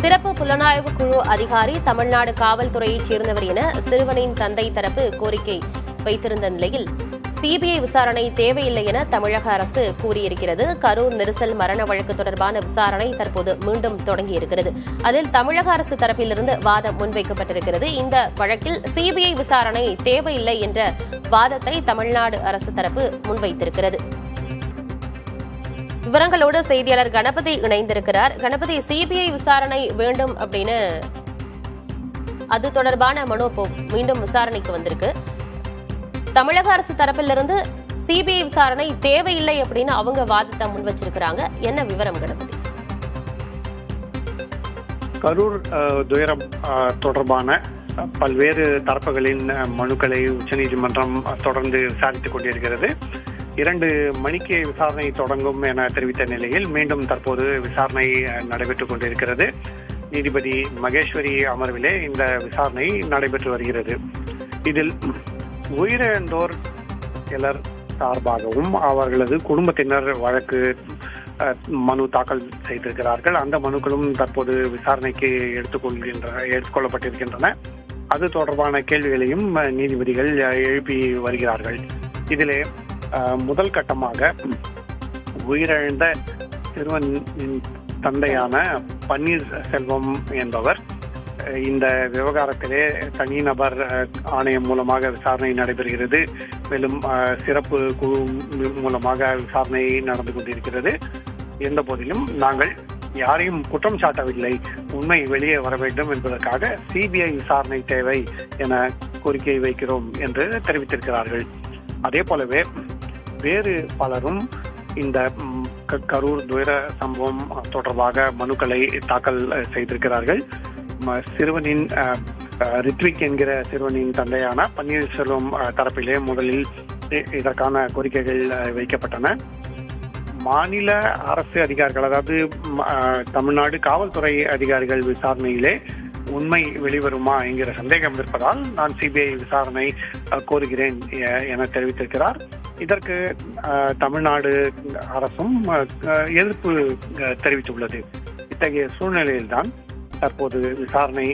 சிறப்பு புலனாய்வு குழு அதிகாரி தமிழ்நாடு காவல்துறையைச் சேர்ந்தவர் என சிறுவனின் தந்தை தரப்பு கோரிக்கை வைத்திருந்த நிலையில் சிபிஐ விசாரணை தேவையில்லை என தமிழக அரசு கூறியிருக்கிறது. கரூர் நெரிசல் மரண வழக்கு தொடர்பான விசாரணை தற்போது மீண்டும் தொடங்கியிருக்கிறது. அதில் தமிழக அரசு தரப்பிலிருந்து வாதம் முன்வைக்கப்பட்டிருக்கிறது. இந்த வழக்கில் சிபிஐ விசாரணை தேவையில்லை என்ற வாதத்தை தமிழ்நாடு அரசு தரப்பு முன்வைத்திருக்கிறது. விவரங்களோடு செய்தியாளர் கணபதி இணைந்திருக்கிறார். கணபதி, சிபிஐ விசாரணை வேண்டும் அப்படின்னு அது தொடர்பான மனு மீண்டும் விசாரணைக்கு வந்திருக்கு. தமிழக அரசு தரப்பிலிருந்து சிபிஐ விசாரணை தேவையில்லை அப்படின்னு அவங்க வாதத்தை முன் வச்சிருக்கிறாங்க. என்ன விவரம் கணபதி? கரூர் துயரம் தொடர்பான பல்வேறு தரப்புகளின் மனுக்களை உச்சநீதிமன்றம் தொடர்ந்து விசாரித்துக் கொண்டிருக்கிறது. 2 மணிக்கு விசாரணை தொடங்கும் என தெரிவித்த நிலையில் மீண்டும் தற்போது விசாரணை நடைபெற்றுக் கொண்டிருக்கிறது. நீதிபதி மகேஸ்வரி அமர்விலே இந்த விசாரணை நடைபெற்று வருகிறது. இதில் உயிரிழந்தோர் சிலர் சார்பாகவும் அவர்களது குடும்பத்தினர் வழக்கு மனு தாக்கல் செய்திருக்கிறார்கள். அந்த மனுக்களும் தற்போது விசாரணைக்கு எடுத்துக்கொள்ளப்பட்டிருக்கின்றன. அது தொடர்பான கேள்விகளையும் நீதிபதிகள் எழுப்பி வருகிறார்கள். இதிலே முதல் கட்டமாக உயிரிழந்த சிறுவனின் தந்தையான பன்னீர்செல்வம் என்பவர் இந்த விவகாரத்திலே தனிநபர் ஆணையம் மூலமாக விசாரணை நடைபெறுகிறது. மேலும் சிறப்பு குழு மூலமாக விசாரணை நடந்து கொண்டிருக்கிறது. எந்த போதிலும் நாங்கள் யாரையும் குற்றம் சாட்டவில்லை, உண்மை வெளியே வர வேண்டும் என்பதற்காக சிபிஐ விசாரணை தேவை என கோரிக்கை வைக்கிறோம் என்று தெரிவித்திருக்கிறார்கள். அதே போலவே வேறு பலரும் இந்த கரூர் துயர சம்பவம் தொடர்பாக மனுக்களை தாக்கல் செய்திருக்கிறார்கள். சிறுவனின் ரித்விக் என்கிற சிறுவனின் தந்தையான பன்னீர்செல்வம் தரப்பிலே முதலில் இதற்கான கோரிக்கைகள் வைக்கப்பட்டன. மாநில அரசு அதிகாரிகள், அதாவது தமிழ்நாடு காவல்துறை அதிகாரிகள் விசாரணையிலே உண்மை வெளிவருமா என்கிற சந்தேகம் இருப்பதால் நான் சிபிஐ விசாரணை கோருகிறேன் என தெரிவித்திருக்கிறார். இதற்கு தமிழ்நாடு அரசும் எதிர்ப்பு தெரிவித்துள்ளது. இத்தகைய சூழ்நிலையில்தான் தற்போது விசாரணை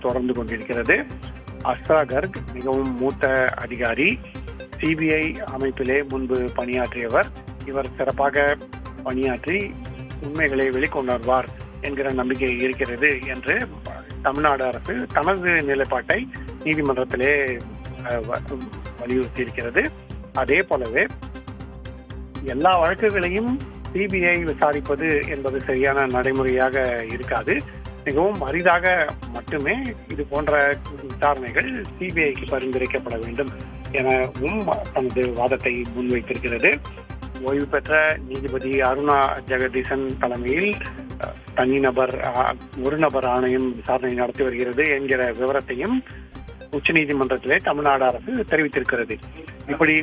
தொடர்ந்து கொண்டிருக்கிறது. அஸ்ரா கர்க் மிகவும் மூத்த அதிகாரி, சிபிஐ அமைப்பிலே முன்பு பணியாற்றியவர். இவர் சிறப்பாக பணியாற்றி உண்மைகளை வெளிக்கொணர்வார் என்கிற நம்பிக்கை இருக்கிறது என்று தமிழ்நாடு அரசு தனது நிலைப்பாட்டை நீதிமன்றத்திலே வலியுறுத்தி இருக்கிறது. அதே போலவே எல்லா வழக்குகளையும் சிபிஐ விசாரிப்பது என்பது சரியான நடைமுறையாக இருக்காது. மிகவும் அரிதாக மட்டுமே இது போன்ற விசாரணைகள் சிபிஐக்கு பரிந்துரைக்கப்பட வேண்டும் எனவும் தனது வாதத்தை முன்வைத்திருக்கிறது. ஓய்வு பெற்ற நீதிபதி அருணா ஜெகதீசன் தலைமையில் ஒரு நபர் ஆணையம் விசாரணை நடத்தி வருகிறது என்கிற விவரத்தையும் உச்சநீதிமன்றத்திலே தமிழ்நாடு அரசு தெரிவித்திருக்கிறது. இப்படி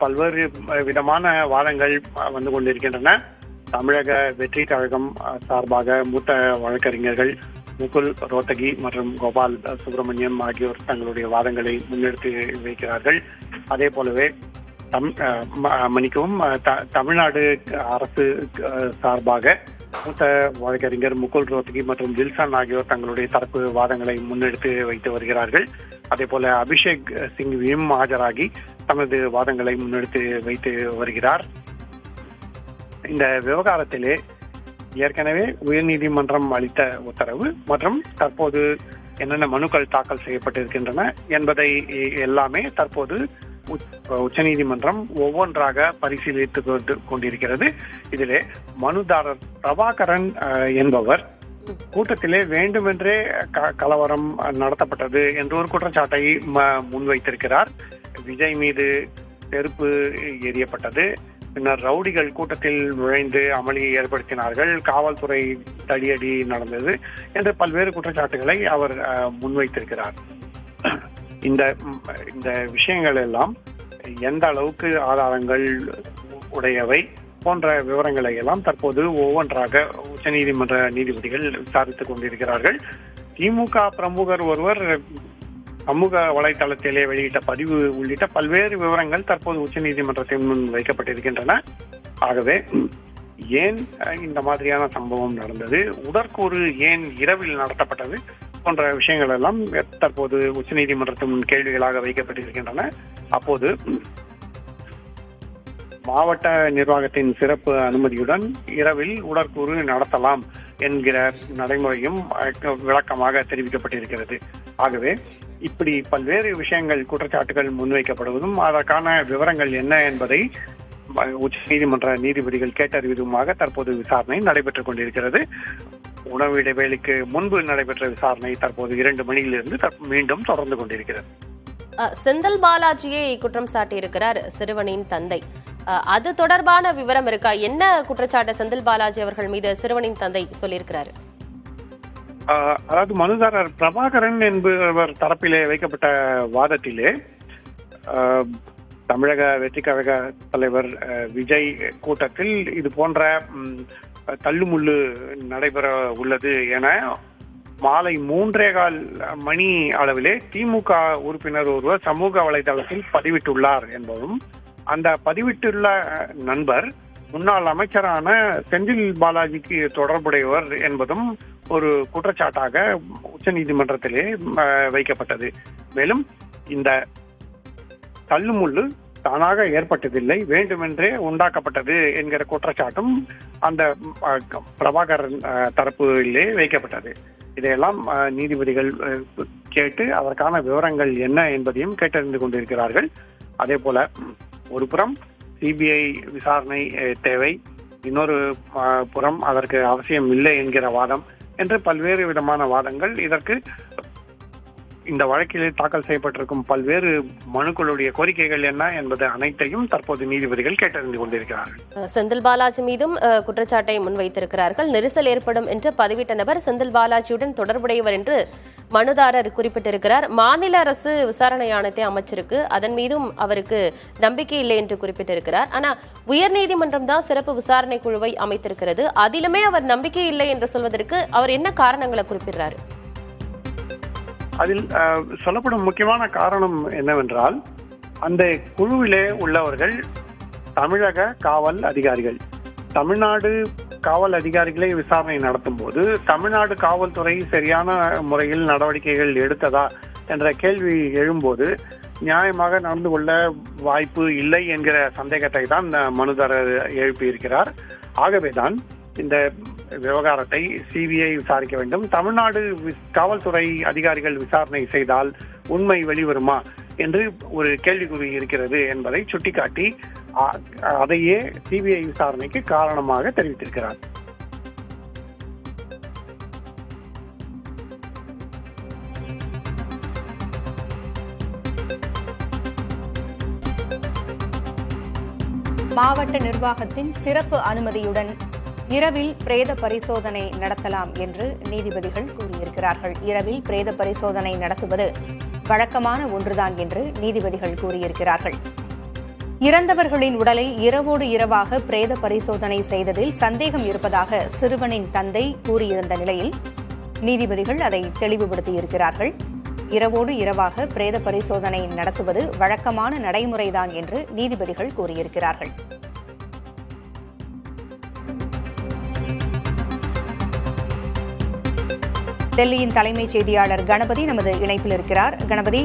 பல்வேறு விதமான வாதங்கள் வந்து கொண்டிருக்கின்றன. தமிழக வெற்றி கழகம் சார்பாக மூத்த வழக்கறிஞர்கள் முகுல் ரோத்தகி மற்றும் கோபால் சுப்பிரமணியம் ஆகியோர் தங்களுடைய வாதங்களை முன்னெடுத்து வைக்கிறார்கள். அதே போலவே தமிழ்நாடு அரசு சார்பாக மூத்த வழக்கறிஞர் முகுல் ரோத்தகி மற்றும் தில்சன் ஆகியோர் தங்களுடைய தரப்பு வாதங்களை முன்னெடுத்து வைத்து வருகிறார்கள். அதே போல அபிஷேக் சிங்வியும் ஆஜராகி தனது வாதங்களை முன்னெடுத்து வைத்து வருகிறார். இந்த விவகாரத்திலே ஏற்கனவே உயர்நீதிமன்றம் அளித்த உத்தரவு மற்றும் தற்போது என்னென்ன மனுக்கள் தாக்கல் செய்யப்பட்டிருக்கின்றன என்பதை எல்லாமே தற்போது உச்சநீதிமன்றம் ஒவ்வொன்றாக பரிசீலித்துக் கொண்டிருக்கிறது. இதிலே மனுதாரர் பிரபாகரன் என்பவர் கூட்டத்திலே வேண்டுமென்றே கலவரம் நடத்தப்பட்டது என்று ஒரு குற்றச்சாட்டை முன்வைத்திருக்கிறார். விஜய் மீது செருப்பு எறியப்பட்டது, பின்னர் ரவுடிகள் கூட்டத்தில் நுழைந்து அமளியை ஏற்படுத்தினார்கள், காவல்துறை தடியடி நடந்தது என்று பல்வேறு குற்றச்சாட்டுகளை அவர் முன்வைத்திருக்கிறார். இந்த விஷயங்கள் எல்லாம் எந்த அளவுக்கு ஆதாரங்கள் உடையவை போன்ற விவரங்களை எல்லாம் தற்போது ஒவ்வொன்றாக உச்சநீதிமன்ற நீதிபதிகள் விசாரித்துக் கொண்டிருக்கிறார்கள். திமுக பிரமுகர் ஒருவர் சமூக வலைதளத்திலே வெளியிட்ட பதிவு உள்ளிட்ட பல்வேறு விவரங்கள் தற்போது உச்சநீதிமன்றத்தின் முன் வைக்கப்பட்டிருக்கின்றன. ஆகவே ஏன் இந்த மாதிரியான சம்பவம் நடந்தது, உடற்கூறு ஏன் இரவில் நடத்தப்பட்டது போன்ற விஷயங்கள் எல்லாம் தற்போது உச்சநீதிமன்றத்தின் கேள்விகளாக வைக்கப்பட்டிருக்கின்றன. அப்போது மாவட்ட நிர்வாகத்தின் சிறப்பு அனுமதியுடன் இரவில் உடற்கூறு நடத்தலாம் என்கிற நடைமுறையும் விளக்கமாக தெரிவிக்கப்பட்டிருக்கிறது. ஆகவே இப்படி பல்வேறு விஷயங்கள், குற்றச்சாட்டுகள் முன்வைக்கப்படுவதும் அதற்கான விவரங்கள் என்ன என்பதை உச்ச நீதிமன்ற நீதிபதிகள் கேட்டறிவதுமாக தற்போது விசாரணை நடைபெற்றுக் கொண்டிருக்கிறது. உணவு இடைவேளைக்கு முன்பு நடைபெற்ற விசாரணை தற்போது 2 மணியிலிருந்து மீண்டும் தொடர்ந்து கொண்டிருக்கிறது. செந்தில் பாலாஜியை குற்றம் சாட்டியிருக்கிறார் சிறுவனின் தந்தை. அது தொடர்பான விவரம் இருக்கா? என்ன குற்றச்சாட்டு செந்தில் பாலாஜி அவர்கள் மீது சிறுவனின் தந்தை சொல்லியிருக்கிறாரு? அதாவது மனுதாரர் பிரபாகரன் என்பவர் தரப்பிலே வைக்கப்பட்ட வாதத்திலே தமிழக வெற்றி கழக தலைவர் விஜய் கூட்டத்தில் இது போன்ற தள்ளுமுள்ளு நடைபெற உள்ளது என மாலை 3:15 மணி அளவிலே திமுக உறுப்பினர் ஒருவர் சமூக வலைதளத்தில் பதிவிட்டுள்ளார் என்பதும், அந்த பதிவிட்டுள்ள நண்பர் முன்னாள் அமைச்சரான செந்தில் பாலாஜிக்கு தொடர்புடையவர் என்பதும் ஒரு குற்றச்சாட்டாக உச்சநீதிமன்றத்திலே வைக்கப்பட்டது. மேலும் இந்த தள்ளுமுள்ளு தானாக ஏற்பட்டதில்லை, வேண்டுமென்றே உண்டாக்கப்பட்டது என்கிற குற்றச்சாட்டும் அந்த பிரபாகரன் தரப்பிலே வைக்கப்பட்டது. இதையெல்லாம் நீதிபதிகள் கேட்டு அதற்கான விவரங்கள் என்ன என்பதையும் கேட்டறிந்து கொண்டிருக்கிறார்கள். அதே போல ஒரு புறம் சிபிஐ விசாரணை தேவை, இன்னொரு புறம் அதற்கு அவசியம் இல்லை என்கிற வாதம் என்று பல்வேறு விதமான வாதங்கள். இதற்கு இந்த வழக்கில் தாக்கல் செய்யப்பட்டிருக்கும் பல்வேறு மனுக்களுடைய கோரிக்கைகள் என்ன என்பது அனைத்தையும் தற்போது நீதிபதிகள் கேட்டறிந்து கொண்டிருக்கிறார்கள். செந்தில் பாலாஜி மீதும் குற்றச்சாட்டை முன்வைத்திருக்கிறார்கள். நெரிசல் ஏற்படும் என்று பதிவிட்ட நபர் செந்தில் பாலாஜியுடன் தொடர்புடையவர் என்று மனுதாரர் குறிப்பிட்டிருக்கிறார். மாநில அரசு விசாரணை ஆணையத்தை அமைச்சிருக்கு, அதன் மீதும் அவருக்கு நம்பிக்கை இல்லை என்று குறிப்பிட்டிருக்கிறார். ஆனா உயர்நீதிமன்றம் தான் சிறப்பு விசாரணை குழுவை அமைத்திருக்கிறது, அதிலுமே அவர் நம்பிக்கை இல்லை என்று சொல்வதற்கு அவர் என்ன காரணங்களை குறிப்பிடுறாரு? அதில் சொல்லப்படும் முக்கியமான காரணம் என்னவென்றால், அந்த குழுவிலே உள்ளவர்கள் தமிழக காவல் அதிகாரிகள். தமிழ்நாடு காவல் அதிகாரிகளை விசாரணை நடத்தும் போது தமிழ்நாடு காவல்துறை சரியான முறையில் நடவடிக்கைகள் எடுத்ததா என்ற கேள்வி எழும்போது நியாயமாக நடந்து கொள்ள வாய்ப்பு இல்லை என்கிற சந்தேகத்தை தான் மனுதாரர் எழுப்பியிருக்கிறார். ஆகவேதான் இந்த விவகாரத்தை சிபிஐ விசாரிக்க வேண்டும், தமிழ்நாடு காவல்துறை அதிகாரிகள் விசாரணை செய்தால் உண்மை வெளிவருமா என்று ஒரு கேள்விக்குறி இருக்கிறது என்பதை சுட்டிக்காட்டி அதையே சிபிஐ விசாரணைக்கு காரணமாக தெரிவித்திருக்கிறார். மாவட்ட நிர்வாகத்தின் சிறப்பு அனுமதியுடன் இரவில் பிரேத பரிசோதனை நடத்தலாம் என்று நீதிபதிகள் கூறியிருக்கிறார்கள். இரவில் பிரேத பரிசோதனை நடத்துவது வழக்கமான ஒன்றுதான் என்று நீதிபதிகள் கூறியிருக்கிறார்கள். இறந்தவர்களின் உடலை இரவோடு இரவாக பிரேத பரிசோதனை செய்ததில் சந்தேகம் இருப்பதாக சிறுவனின் தந்தை கூறியிருந்த நிலையில் நீதிபதிகள் அதை தெளிவுபடுத்தியிருக்கிறார்கள். இரவோடு இரவாக பிரேத பரிசோதனை நடத்துவது வழக்கமான நடைமுறைதான் என்று நீதிபதிகள் கூறியிருக்கிறார்கள். டெல்லியின் தலைமைச் செய்தியாளர் கணபதி நமது இணைப்பில் இருக்கிறார். கணபதி,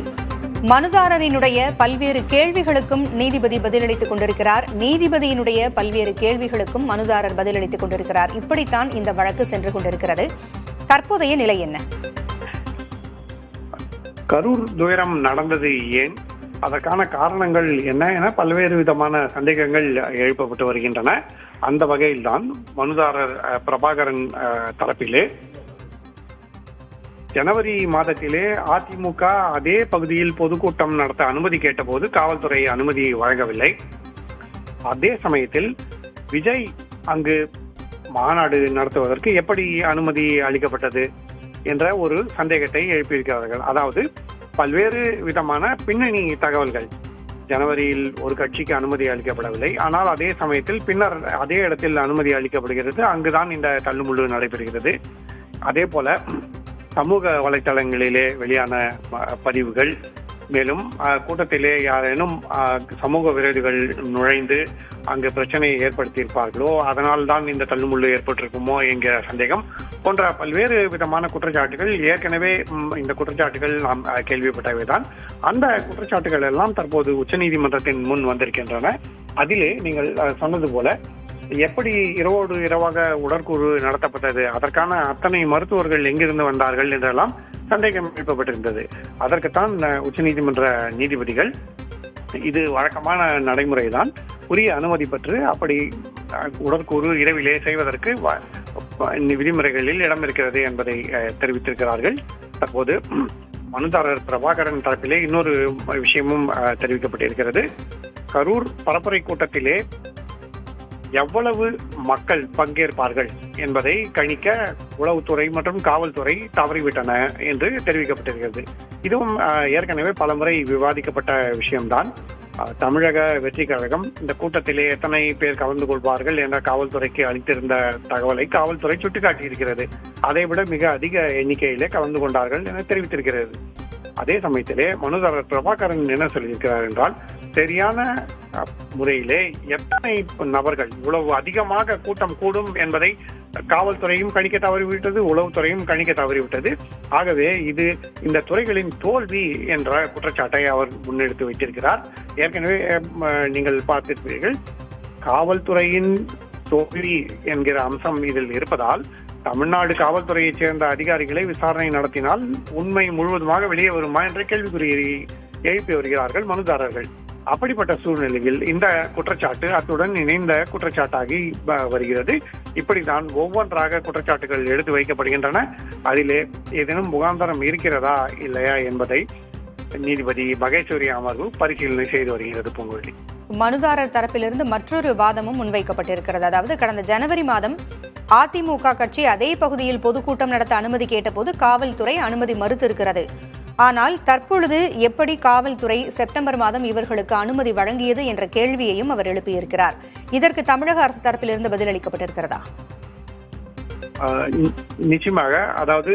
மனுதாரரினுடைய பல்வேறு கேள்விகளுக்கும் நீதிபதி பதிலளித்துக் கொண்டிருக்கிறார், நீதிபதியினுடைய பல்வேறு கேள்விகளுக்கும் மனுதாரர் பதிலளித்துக் கொண்டிருக்கிறார். இப்படித்தான் இந்த வழக்கு சென்று கொண்டிருக்கிறது. தற்போதைய நிலை என்ன? கரூர் துயரம் நடந்தது ஏன், அதற்கான காரணங்கள் என்ன என பல்வேறு விதமான சந்தேகங்கள் எழுப்பப்பட்டு வருகின்றன. அந்த வகையில்தான் மனுதாரர் பிரபாகரன் தரப்பிலே ஜனவரி மாதத்திலே அதிமுக அதே பகுதியில் பொதுக்கூட்டம் நடத்த அனுமதி கேட்டபோது காவல்துறை அனுமதியை வழங்கவில்லை. அதே சமயத்தில் விஜய் அங்கு மாநாடு நடத்துவதற்கு எப்படி அனுமதி அளிக்கப்பட்டது என்ற ஒரு சந்தேகத்தை எழுப்பியிருக்கிறார்கள். அதாவது பல்வேறு விதமான பின்னணி தகவல்கள். ஜனவரியில் ஒரு கட்சிக்கு அனுமதி அளிக்கப்படவில்லை, ஆனால் அதே சமயத்தில் பின்னர் அதே இடத்தில் அனுமதி அளிக்கப்படுகிறது, அங்குதான் இந்த தள்ளுமுள்ளு நடைபெறுகிறது. அதே போல சமூக வலைத்தளங்களிலே வெளியான பதிவுகள், மேலும் கூட்டத்திலே யாரேனும் சமூக விரோதிகள் நுழைந்து அங்கு பிரச்சனையை ஏற்படுத்தியிருப்பார்களோ, அதனால் தான் இந்த தள்ளுமுள்ளு ஏற்பட்டிருக்குமோ என்கிற சந்தேகம் போன்ற பல்வேறு விதமான குற்றச்சாட்டுகள் ஏற்கனவே இந்த குற்றச்சாட்டுகள் நாம் கேள்விப்பட்டவைதான். அந்த குற்றச்சாட்டுகள் எல்லாம் தற்போது உச்சநீதிமன்றத்தின் முன் வந்திருக்கின்றன. அதிலே நீங்கள் சொன்னது போல எப்படி இரவோடு இரவாக உடற்கூறு நடத்தப்பட்டது, அதற்கான அத்தனை மருத்துவர்கள் எங்கிருந்து வந்தார்கள் என்றெல்லாம் சந்தேகம் எழுப்பப்பட்டிருந்தது. அதற்குத்தான் உச்சநீதிமன்ற நீதிபதிகள் இது வழக்கமான நடைமுறைதான், உரிய அனுமதி பெற்று அப்படி உடற்கூறு இரவிலே செய்வதற்கு விதிமுறைகளில் இடம் இருக்கிறது என்பதை தெரிவித்திருக்கிறார்கள். தற்போது மனுதாரர் பிரபாகரன் தரப்பிலே இன்னொரு விஷயமும் தெரிவிக்கப்பட்டிருக்கிறது. கரூர் பரப்புரை கூட்டத்திலே எவ்வளவு மக்கள் பங்கேற்பார்கள் என்பதை கணிக்க உளவுத்துறை மற்றும் காவல்துறை தவறிவிட்டன என்று தெரிவிக்கப்பட்டிருக்கிறது. இதுவும் ஏற்கனவே பலமுறை விவாதிக்கப்பட்ட விஷயம்தான். தமிழக வெற்றி கழகம் இந்த கூட்டத்திலே எத்தனை பேர் கலந்து கொள்வார்கள் என்ற காவல்துறைக்கு அளித்திருந்த தகவலை காவல்துறை சுட்டிக்காட்டியிருக்கிறது. அதைவிட மிக அதிக எண்ணிக்கையிலே கலந்து கொண்டார்கள் என தெரிவித்திருக்கிறது. அதே சமயத்திலே மனுதாரர் பிரபாகரன் என்ன சொல்லியிருக்கிறார் என்றால், சரியான முறையிலே எத்தனை நபர்கள் இவ்வளவு அதிகமாக கூட்டம் கூடும் என்பதை காவல்துறையும் கணிக்க தவறிவிட்டது, உளவுத்துறையும் கணிக்க தவறிவிட்டது. ஆகவே இது இந்த துறைகளின் தோல்வி என்ற குற்றச்சாட்டை அவர் முன்னெடுத்து வைத்திருக்கிறார். ஏற்கனவே நீங்கள் பார்த்திருப்பீர்கள், காவல்துறையின் தோல்வி என்கிற அம்சம் இதில் இருப்பதால் தமிழ்நாடு காவல்துறையைச் சேர்ந்த அதிகாரிகளை விசாரணை நடத்தினால் உண்மை முழுவதுமாக வெளியே வருமா என்ற கேள்விக்குறியை எழுப்பி வருகிறார்கள் மனுதாரர்கள். அப்படிப்பட்ட சூழ்நிலையில் இந்த குற்றச்சாட்டு அத்துடன் இணைந்த குற்றச்சாட்டாகி வருகிறது. இப்படித்தான் ஒவ்வொன்றாக குற்றச்சாட்டுகள் எடுத்து வைக்கப்படுகின்றன. அதிலே ஏதேனும் முகாந்தரம் இருக்கிறதா இல்லையா என்பதை நீதிபதி மகேஸ்வரி அமர்வு பரிசீலனை செய்து வருகிறது. பூங்குழலி, மனுதாரர் தரப்பிலிருந்து மற்றொரு வாதமும் முன்வைக்கப்பட்டிருக்கிறது. அதாவது கடந்த ஜனவரி மாதம் அதிமுக கட்சி அதே பகுதியில் பொதுக்கூட்டம் நடத்த அனுமதி கேட்டபோது காவல்துறை அனுமதி மறுத்திருக்கிறது. ஆனால் தற்பொழுது எப்படி காவல்துறை செப்டம்பர் மாதம் இவர்களுக்கு அனுமதி வழங்கியது என்ற கேள்வியையும் அவர் எழுப்பியிருக்கிறார். இதற்கு தமிழக அரசு தரப்பிலிருந்து பதிலளிக்கப்பட்டிருக்கிறதா? நிச்சயமாக. அதாவது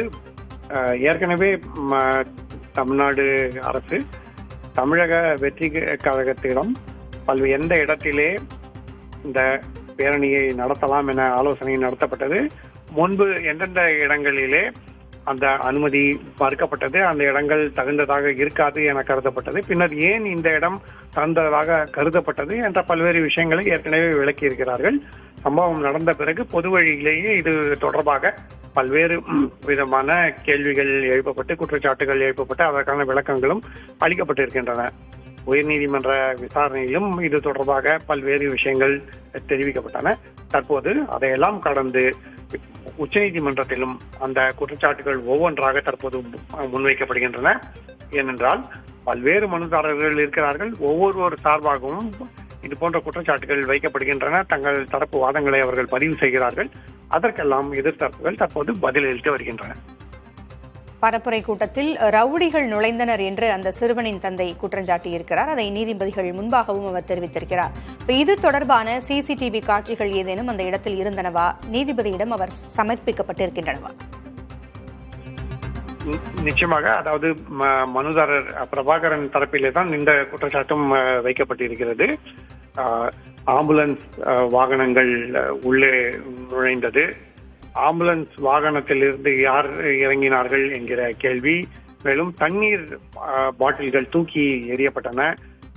ஏற்கனவே தமிழ்நாடு அரசு தமிழக வெற்றி கழகத்திடம் எந்த இடத்திலே இந்த பேரணியை நடத்தலாம் என ஆலோசனை நடத்தப்பட்டது. முன்பு எந்தெந்த இடங்களிலே அந்த அனுமதி மறுக்கப்பட்டது, அந்த இடங்கள் தகுந்ததாக இருக்காது என கருதப்பட்டது, பின்னர் ஏன் இந்த இடம் தகுந்ததாக கருதப்பட்டது என்ற பல்வேறு விஷயங்களை ஏற்கனவே விளக்கியிருக்கிறார்கள். சம்பவம் நடந்த பிறகு பொது வழியிலேயே இது தொடர்பாக பல்வேறு விதமான கேள்விகள் எழுப்பப்பட்டு குற்றச்சாட்டுகள் எழுப்பப்பட்டு அதற்கான விளக்கங்களும் அளிக்கப்பட்டிருக்கின்றன. உயர்நீதிமன்ற விசாரணையிலும் இது தொடர்பாக பல்வேறு விஷயங்கள் தெரிவிக்கப்பட்டன. தற்போது அதையெல்லாம் கடந்து உச்சநீதிமன்றத்திலும் அந்த குற்றச்சாட்டுகள் ஒவ்வொன்றாக தற்போது முன்வைக்கப்படுகின்றன. ஏனென்றால் பல்வேறு மனுதாரர்கள் இருக்கிறார்கள். ஒவ்வொரு சார்பாகவும் இது போன்ற குற்றச்சாட்டுகள் வைக்கப்படுகின்றன. தங்கள் தரப்பு வாதங்களை அவர்கள் பதிவு செய்கிறார்கள். அதற்கெல்லாம் எதிர்த்தரப்புகள் தற்போது பதிலளித்து வருகின்றன. பரப்புரை கூட்டத்தில் ரவுடிகள் நுழைந்தனர் என்று அந்த சிறுவனின் தந்தை குற்றஞ்சாட்டியிருக்கிறார். அதை நீதிபதிகள் முன்பாகவும் அவர் தெரிவித்திருக்கிறார். இது தொடர்பான சிசிடிவி காட்சிகள் ஏதேனும் அந்த இடத்தில் இருந்தனவா, நீதிபதியிடம் அவர் சமர்ப்பிக்கப்பட்டிருக்கின்றனவா? நிச்சயமாக. அதாவது மனுதாரர் பிரபாகரன் தரப்பிலே தான் இந்த குற்றச்சாட்டும் வைக்கப்பட்டிருக்கிறது. ஆம்புலன்ஸ் வாகனங்கள் உள்ளே நுழைந்தது, ஆம்புலன்ஸ் வாகனத்தில் இருந்து யார் இறங்கினார்கள் என்கிற கேள்வி, மேலும் தண்ணீர் பாட்டில்கள் தூக்கி எறியப்பட்டன,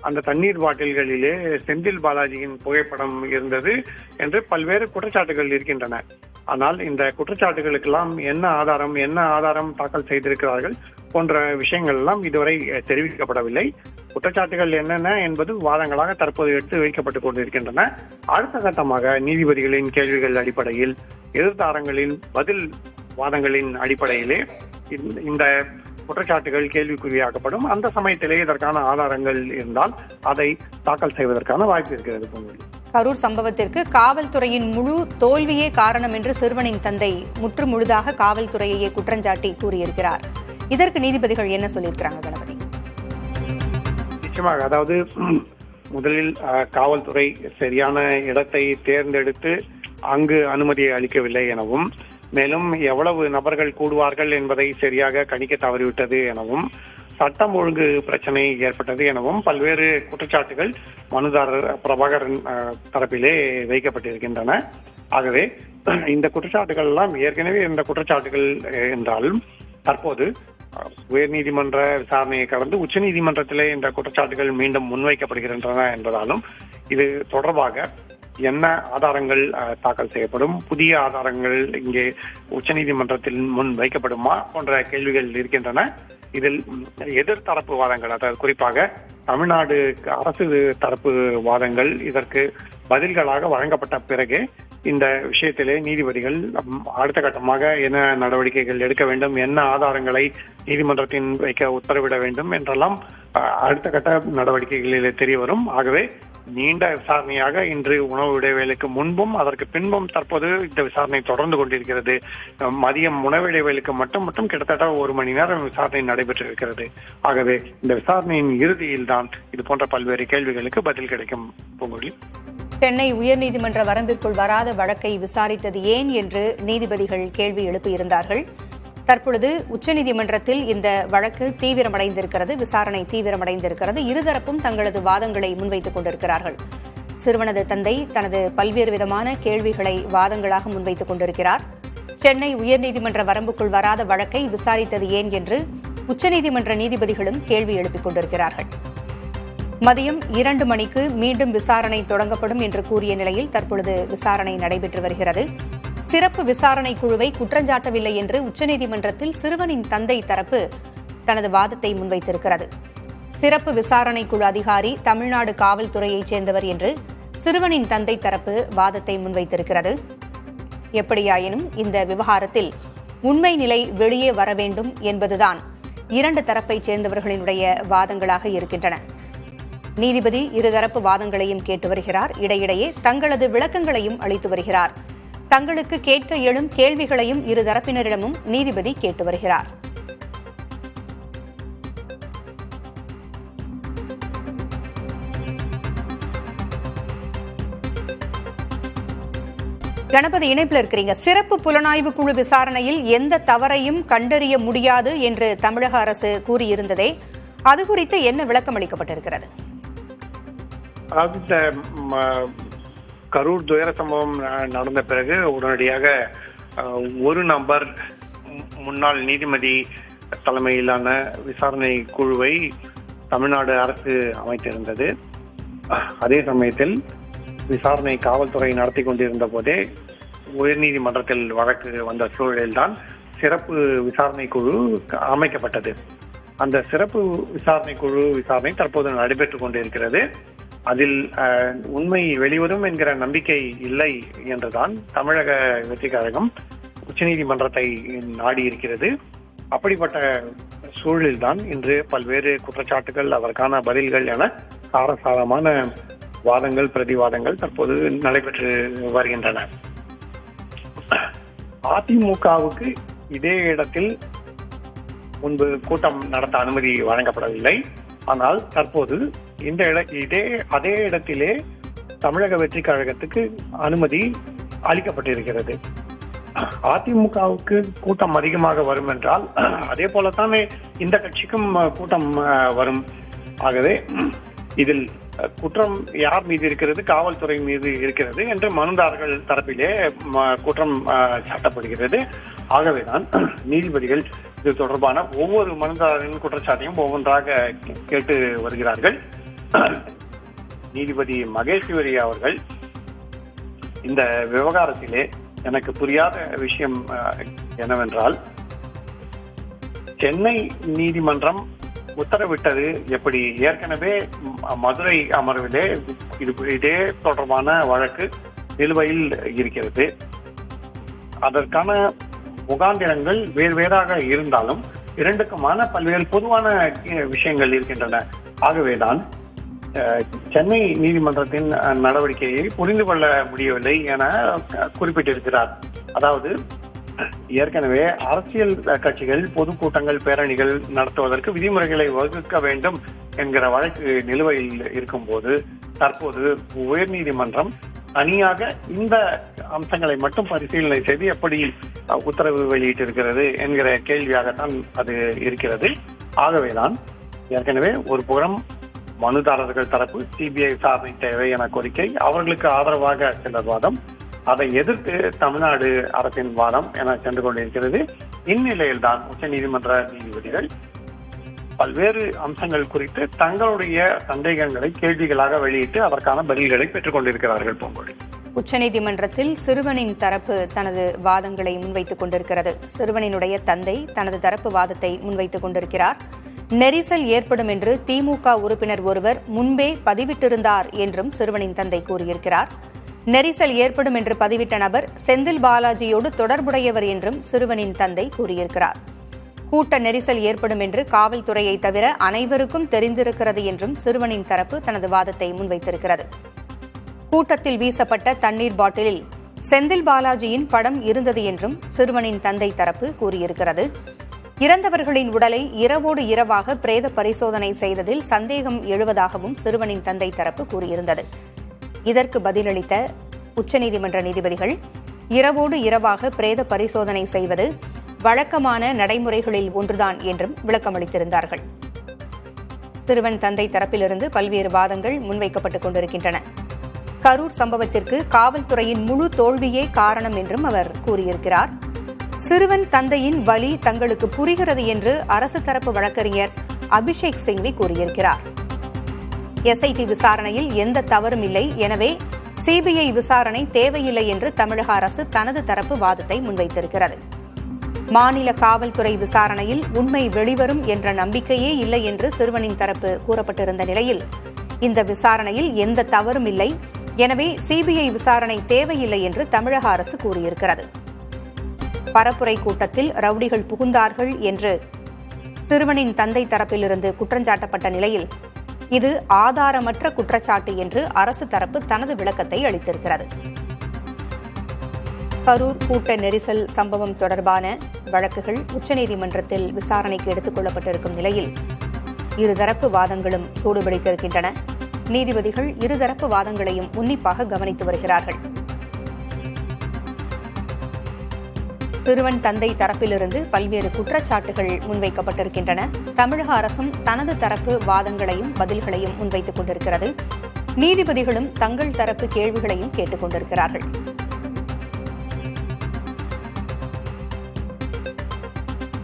அந்த தண்ணீர் பாட்டில்களிலே செந்தில் பாலாஜியின் புகைப்படம் இருந்தது என்று பல்வேறு குற்றச்சாட்டுகள் இருக்கின்றன. ஆனால் இந்த குற்றச்சாட்டுகளுக்கெல்லாம் என்ன ஆதாரம் தாக்கல் செய்திருக்கிறார்கள் போன்ற விஷயங்கள் எல்லாம் இதுவரை தெரிவிக்கப்படவில்லை. குற்றச்சாட்டுகள் என்னென்ன என்பது வாதங்களாக தற்போது எடுத்து வைக்கப்பட்டுக் கொண்டிருக்கின்றன. அடுத்த கட்டமாக நீதிபதிகளின் கேள்விகள் அடிப்படையில், எதிர்த்தாரங்களின் பதில் வாதங்களின் அடிப்படையிலே இந்த குற்றச்சாட்டுகள் கேள்விக்குறியாக்கப்படும். அந்த சமயத்திலே இதற்கான ஆதாரங்கள் இருந்தால் அதை தாக்கல் செய்வதற்கான வாய்ப்பு இருக்கிறது. பொங்கல் கரூர் சம்பவத்திற்கு காவல்துறையின் முழு தோல்வியே காரணம் என்று சிறுவனின் தந்தை முழுதாக காவல்துறையையே குற்றஞ்சாட்டி கூறியிருக்கிறார். இதற்கு நீதிபதிகள் என்ன சொல்லியிருக்கிறாங்க கணபதி? நிச்சயமாக. அதாவது முதலில் காவல்துறை சரியான இடத்தை தேர்ந்தெடுத்து அங்கு அனுமதியை அளிக்கவில்லை எனவும், மேலும் எவ்வளவு நபர்கள் கூடுவார்கள் என்பதை சரியாக கணிக்க தவறிவிட்டது எனவும், சட்டம் ஒழுங்கு பிரச்சனை ஏற்பட்டது எனவும் பல்வேறு குற்றச்சாட்டுகள் மனுதாரர் பிரபாகரன் தரப்பிலே வைக்கப்பட்டிருக்கின்றன. ஆகவே இந்த குற்றச்சாட்டுகள் எல்லாம் ஏற்கனவே இருந்த குற்றச்சாட்டுகள் என்றாலும் தற்போது உயர்நீதிமன்ற விசாரணையை கடந்து உச்சநீதிமன்றத்திலே இந்த குற்றச்சாட்டுகள் மீண்டும் முன்வைக்கப்படுகின்றன என்பதாலும் இது தொடர்பாக என்ன ஆதாரங்கள் தாக்கல் செய்யப்படும், புதிய ஆதாரங்கள் இங்கே உச்சநீதிமன்றத்தில் முன் வைக்கப்படுமா போன்ற கேள்விகள் இருக்கின்றன. இதில் எதிர்த்தரப்பு வாதங்கள், அதாவது குறிப்பாக தமிழ்நாடு அரசு தரப்பு வாதங்கள் இதற்கு பதில்களாக வழங்கப்பட்ட பிறகு இந்த விஷயத்திலே நீதிபதிகள் அடுத்த கட்டமாக என்ன நடவடிக்கைகள் எடுக்க வேண்டும், என்ன ஆதாரங்களை நீதிமன்றத்தின் வைக்க உத்தரவிட வேண்டும் என்றெல்லாம் அடுத்த கட்ட நடவடிக்கைகளிலே தெரிய வரும். ஆகவே நீண்ட விசாரணையாக இன்று உணவு இடைவேளைக்கு முன்பும் அதற்கு பின்பும் தற்போது இந்த விசாரணை தொடர்ந்து கொண்டிருக்கிறது. மதியம் உணவு இடைவேளைக்கு மட்டும் கிட்டத்தட்ட 1 மணி நேரம் விசாரணை நடைபெற்றிருக்கிறது. ஆகவே இந்த விசாரணையின் இறுதியில் தான் இது போன்ற பல்வேறு கேள்விகளுக்கு பதில் கிடைக்கும். பூங்குழலி, சென்னை உயர்நீதிமன்ற வரம்பிற்குள் வராத வழக்கை விசாரித்தது ஏன் என்று நீதிபதிகள் கேள்வி எழுப்பியிருந்தார்கள். தற்பொழுது உச்சநீதிமன்றத்தில் இந்த வழக்கு தீவிரமடைந்திருக்கிறது, விசாரணை தீவிரமடைந்திருக்கிறது. இருதரப்பும் தங்களது வாதங்களை முன்வைத்துக் கொண்டிருக்கிறார்கள். சிறுவனது தந்தை தனது பல்வேறு விதமான கேள்விகளை வாதங்களாக முன்வைத்துக் கொண்டிருக்கிறார். சென்னை உயர்நீதிமன்ற வரம்புக்குள் வராத வழக்கை விசாரித்தது ஏன் என்று உச்சநீதிமன்ற நீதிபதிகளும் கேள்வி எழுப்பிக் கொண்டிருக்கிறார்கள். மதியம் 2 மணிக்கு மீண்டும் விசாரணை தொடங்கப்படும் என்று கூறிய நிலையில் தற்பொழுது விசாரணை நடைபெற்று வருகிறது. சிறப்பு விசாரணை குழுவை குற்றஞ்சாட்டவில்லை என்று உச்சநீதிமன்றத்தில் சிறுவனின் தந்தை தரப்பு தனது வாதத்தை முன்வைத்திருக்கிறது. சிறப்பு விசாரணை குழு அதிகாரி தமிழ்நாடு காவல்துறையைச் சேர்ந்தவர் என்று சிறுவனின் தந்தை தரப்பு வாதத்தை முன்வைத்திருக்கிறது. எப்படியாயினும் இந்த விவகாரத்தில் உண்மை நிலை வெளியே வர வேண்டும் என்பதுதான் 2 தரப்பைச் சேர்ந்தவர்களினுடைய வாதங்களாக இருக்கின்றன. நீதிபதி இருதரப்பு வாதங்களையும் கேட்டு வருகிறார். இடையிடையே தங்களது விளக்கங்களையும் அளித்து வருகிறார். தங்களுக்கு கேட்க எழும் கேள்விகளையும் இருதரப்பினரிடமும் நீதிபதி கேட்டு வருகிறார். கணபதி, இணைப்பில் இருக்கிறீங்க. சிறப்பு புலனாய்வு குழு விசாரணையில் எந்த தவறையும் கண்டறிய முடியாது என்று தமிழக அரசு கூறியிருந்ததே, அது குறித்து என்ன விளக்கம் அளிக்கப்பட்டிருக்கிறது? கரூர் துயர சம்பவம் நடந்த பிறகு உடனடியாக ஒரு நபர் முன்னாள் நீதிபதி தலைமையிலான விசாரணை குழுவை தமிழ்நாடு அரசு அமைத்திருந்தது. அதே சமயத்தில் விசாரணை காவல்துறை நடத்தி கொண்டிருந்த போதே உயர்நீதிமன்றத்தில் வழக்கு வந்த சூழலில்தான் சிறப்பு விசாரணை குழு அமைக்கப்பட்டது. அந்த சிறப்பு விசாரணை குழு விசாரணை தற்போது நடைபெற்றுக் கொண்டிருக்கிறது. அதில் உண்மை வெளிவரும் என்கிற நம்பிக்கை இல்லை என்றுதான் தமிழக வெற்றிக் கழகம் உச்சநீதிமன்றத்தை நாடி இருக்கிறது. அப்படிப்பட்ட சூழலில்தான் இன்று பல்வேறு குற்றச்சாட்டுகள், அதற்கான பதில்கள் என சாரசாரமான வாதங்கள், பிரதிவாதங்கள் தற்போது நடைபெற்று வருகின்றன. அதிமுகவுக்கு இதே இடத்தில் முன்பு கூட்டம் நடத்த அனுமதி வழங்கப்படவில்லை. ஆனால் தற்போது அதே இடத்திலே தமிழக வெற்றி கழகத்துக்கு அனுமதி அளிக்கப்பட்டிருக்கிறது. அதிமுகவுக்கு கூட்டம் அதிகமாக வரும் என்றால் அதே போலத்தானே இந்த கட்சிக்கும் கூட்டம் வரும். ஆகவே இதில் குற்றம் யார் மீது இருக்கிறது, காவல்துறை மீது இருக்கிறது என்று மனுதாரர்கள் தரப்பிலே குற்றம் சாட்டப்படுகிறது. ஆகவேதான் நீதிபதிகள் இது தொடர்பான ஒவ்வொரு மனுதாரரின் குற்றச்சாட்டையும் ஒவ்வொன்றாக கேட்டு வருகிறார்கள். நீதிபதி மகேஸ்வரி அவர்கள் இந்த விவகாரத்திலே எனக்கு புரியாத விஷயம் என்னவென்றால், சென்னை நீதிமன்றம் உத்தரவிட்டது எப்படி? ஏற்கனவே மதுரை அமர்விலே இதே தொடர்பான வழக்கு நிலுவையில் இருக்கிறது. அதற்கான முகாந்திரங்கள் வேறாக இருந்தாலும் இரண்டுக்குமான பல்வேறு பொதுவான விஷயங்கள் இருக்கின்றன. ஆகவேதான் சென்னை நீதிமன்றத்தின் நடவடிக்கையை புரிந்து கொள்ள முடியவில்லை என குறிப்பிட்டிருக்கிறார். அதாவது ஏற்கனவே அரசியல் கட்சிகள் பொதுக்கூட்டங்கள், பேரணிகள் நடத்துவதற்கு விதிமுறைகளை வகுக்க வேண்டும் என்கிற வழக்கு நிலுவையில் இருக்கும் போது தற்போது உயர்நீதிமன்றம் தனியாக இந்த அம்சங்களை மட்டும் பரிசீலனை செய்து எப்படி உத்தரவு வெளியிட்டிருக்கிறது என்கிற கேள்வியாகத்தான் அது இருக்கிறது. ஆகவேதான் ஏற்கனவே ஒரு புறம் மனுதாரர்கள் தரப்பு சிபிஐ விசாரணை தேவை என கோரிக்கை, அவர்களுக்கு ஆதரவாக சிலர் வாதம், அதை எதிர்த்து தமிழ்நாடு அரசின் வாதம் என சென்று கொண்டிருக்கிறது. இந்நிலையில்தான் உச்சநீதிமன்ற நீதிபதிகள் பல்வேறு அம்சங்கள் குறித்து தங்களுடைய சந்தேகங்களை கேள்விகளாக வெளியிட்டு அதற்கான பதில்களை பெற்றுக் கொண்டிருக்கிறார்கள். பூங்கொழி, உச்சநீதிமன்றத்தில் சிறுவனின் தரப்பு தனது வாதங்களை முன்வைத்துக் கொண்டிருக்கிறது. சிறுவனினுடைய தந்தை தனது தரப்பு வாதத்தை முன்வைத்துக் கொண்டிருக்கிறார். நெரிசல் ஏற்படும் என்று திமுக உறுப்பினர் ஒருவர் முன்பே பதிவிட்டிருந்தார் என்றும் சிறுவனின் தந்தை கூறியிருக்கிறார். நெரிசல் ஏற்படும் என்று பதிவிட்ட நபர் செந்தில் பாலாஜியோடு தொடர்புடையவர் என்றும் சிறுவனின் தந்தை கூறியிருக்கிறார். கூட்ட நெரிசல் ஏற்படும் என்று காவல்துறையை தவிர அனைவருக்கும் தெரிந்திருக்கிறது என்றும் சிறுவனின் தரப்பு தனது வாதத்தை முன்வைத்திருக்கிறது. கூட்டத்தில் வீசப்பட்ட தண்ணீர் பாட்டிலில் செந்தில் பாலாஜியின் படம் இருந்தது என்றும் சிறுவனின் தந்தை தரப்பு கூறியிருக்கிறது. இறந்தவர்களின் உடலை இரவோடு இரவாக பிரேத பரிசோதனை செய்ததில் சந்தேகம் எழுவதாகவும் சிறுவனின் தந்தை தரப்பு கூறியிருந்தது. இதற்கு பதிலளித்த உச்சநீதிமன்ற நீதிபதிகள், இரவோடு இரவாக பிரேத பரிசோதனை செய்வது வழக்கமான நடைமுறைகளில் ஒன்றுதான் என்றும் விளக்கமளித்திருந்தார்கள். சிறுவன் தந்தை தரப்பிலிருந்து பல்வேறு வாதங்கள் முன்வைக்கப்பட்டுக் கொண்டிருக்கின்றன. கரூர் சம்பவத்திற்கு காவல்துறையின் முழு தோல்வியே காரணம் என்றும் அவர் கூறியிருக்கிறார். சிறுவன் தந்தையின் வலி தங்களுக்கு புரிகிறது என்று அரசு தரப்பு வழக்கறிஞர் அபிஷேக் சிங்வி கூறியிருக்கிறார். எஸ்ஐடி விசாரணையில் எந்த தவறும் இல்லை, எனவே சிபிஐ விசாரணை தேவையில்லை என்று தமிழக அரசு தனது தரப்பு வாதத்தை முன்வைத்திருக்கிறது. மாநில காவல்துறை விசாரணையில் உண்மை வெளிவரும் என்ற நம்பிக்கையே இல்லை என்று சிறுவனின் தரப்பு கூறப்பட்டிருந்த நிலையில் இந்த விசாரணையில் எந்த தவறும் இல்லை, எனவே சிபிஐ விசாரணை தேவையில்லை என்று தமிழக அரசு கூறியிருக்கிறது. பரப்புரை கூட்டத்தில் ரவுடிகள் புகுந்தார்கள் என்று சிறுவனின் தந்தை தரப்பிலிருந்து குற்றஞ்சாட்டப்பட்ட நிலையில் இது ஆதாரமற்ற குற்றச்சாட்டு என்று அரசு தரப்பு தனது விளக்கத்தை அளித்திருக்கிறது. கரூர் கூட்ட நெரிசல் சம்பவம் தொடர்பான வழக்குகள் உச்சநீதிமன்றத்தில் விசாரணைக்கு எடுத்துக் கொள்ளப்பட்டிருக்கும் நிலையில் இருதரப்பு வாதங்களும் சூடுபிடித்திருக்கின்றன. நீதிபதிகள் இருதரப்பு வாதங்களையும் உன்னிப்பாக கவனித்து வருகிறார்கள். சிறுவன் தந்தை தரப்பிலிருந்து பல்வேறு குற்றச்சாட்டுகள் முன்வைக்கப்பட்டிருக்கின்றன. தமிழக அரசும் தனது தரப்பு வாதங்களையும் பதில்களையும் முன்வைத்துக் கொண்டிருக்கிறது. நீதிபதிகளும் தங்கள் தரப்பு கேள்விகளையும் கேட்டுக் கொண்டிருக்கிறார்கள்.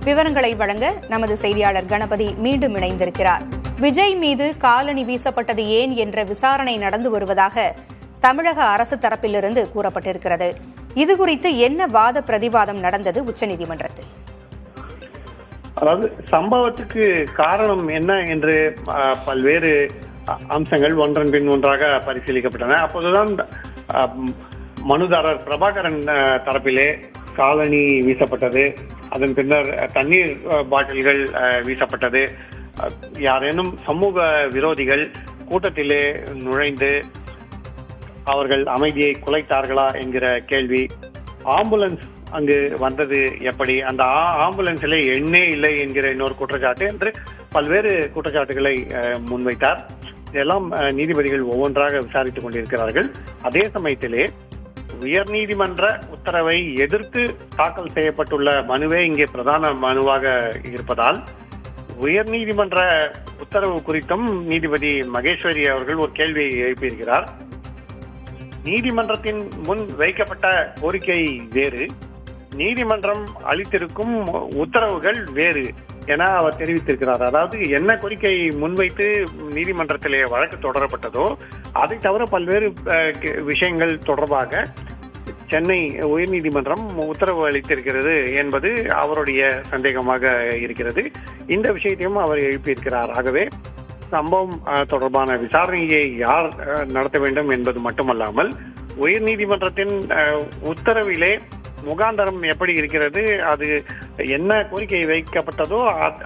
விவரங்களை வழங்க நமது செய்தியாளர் கணபதி மீண்டும் இணைந்திருக்கிறார். விஜய் மீது காலணி வீசப்பட்டது ஏன் என்ற விசாரணை நடந்து வருவதாக தமிழக அரசு தரப்பிலிருந்து கூறப்பட்டிருக்கிறது. இதுகுறித்து என்ன வாத பிரதிவாதம் நடந்தது உச்சநீதிமன்றத்தில்? அதாவது சம்பவத்துக்கு காரணம் என்ன என்று பல்வேறு அம்சங்கள் ஒன்றன் பின் ஒன்றாக பரிசீலிக்கப்பட்டன. அப்போதுதான் மனுதாரர் பிரபாகரன் தரப்பிலே காலணி வீசப்பட்டது, அதன் பின்னர் தண்ணீர் பாட்டில்கள் வீசப்பட்டது, யாரேனும் சமூக விரோதிகள் கூட்டத்திலே நுழைந்து அவர்கள் அமைதியை குலைத்தார்களா என்கிற கேள்வி, ஆம்புலன்ஸ் அங்கு வந்தது எப்படி, அந்த ஆம்புலன்ஸிலே எண்ணே இல்லை என்கிற இன்னொரு குற்றச்சாட்டு என்று பல்வேறு குற்றச்சாட்டுகளை முன்வைத்தார். இதெல்லாம் நீதிபதிகள் ஒவ்வொன்றாக விசாரித்துக் கொண்டிருக்கிறார்கள். அதே சமயத்திலே உயர்நீதிமன்ற உத்தரவை எதிர்த்து தாக்கல் செய்யப்பட்டுள்ள மனுவே இங்கே பிரதான மனுவாக இருப்பதால் உயர்நீதிமன்ற உத்தரவு குறித்தும் நீதிபதி மகேஸ்வரி அவர்கள் ஒரு கேள்வியை எழுப்பியிருக்கிறார். நீதிமன்றத்தின் முன் வைக்கப்பட்ட கோரிக்கை வேறு, நீதிமன்றம் அளித்திருக்கும் உத்தரவுகள் வேறு என அவர் தெரிவித்திருக்கிறார். அதாவது என்ன கோரிக்கை முன்வைத்து நீதிமன்றத்திலே வழக்கு தொடரப்பட்டதோ அதை தவிர பல்வேறு விஷயங்கள் தொடர்பாக சென்னை உயர்நீதிமன்றம் உத்தரவு அளித்திருக்கிறது என்பது அவருடைய சந்தேகமாக இருக்கிறது. இந்த விஷயத்தையும் அவர் எழுப்பியிருக்கிறார். ஆகவே சம்பவம் தொடர்பான விசாரணையை யார் நடத்த வேண்டும் என்பது மட்டுமல்லாமல் உயர்நீதிமன்றத்தின் உத்தரவிலே முகாந்தரம் எப்படி இருக்கிறது, அது என்ன கோரிக்கை வைக்கப்பட்டதோ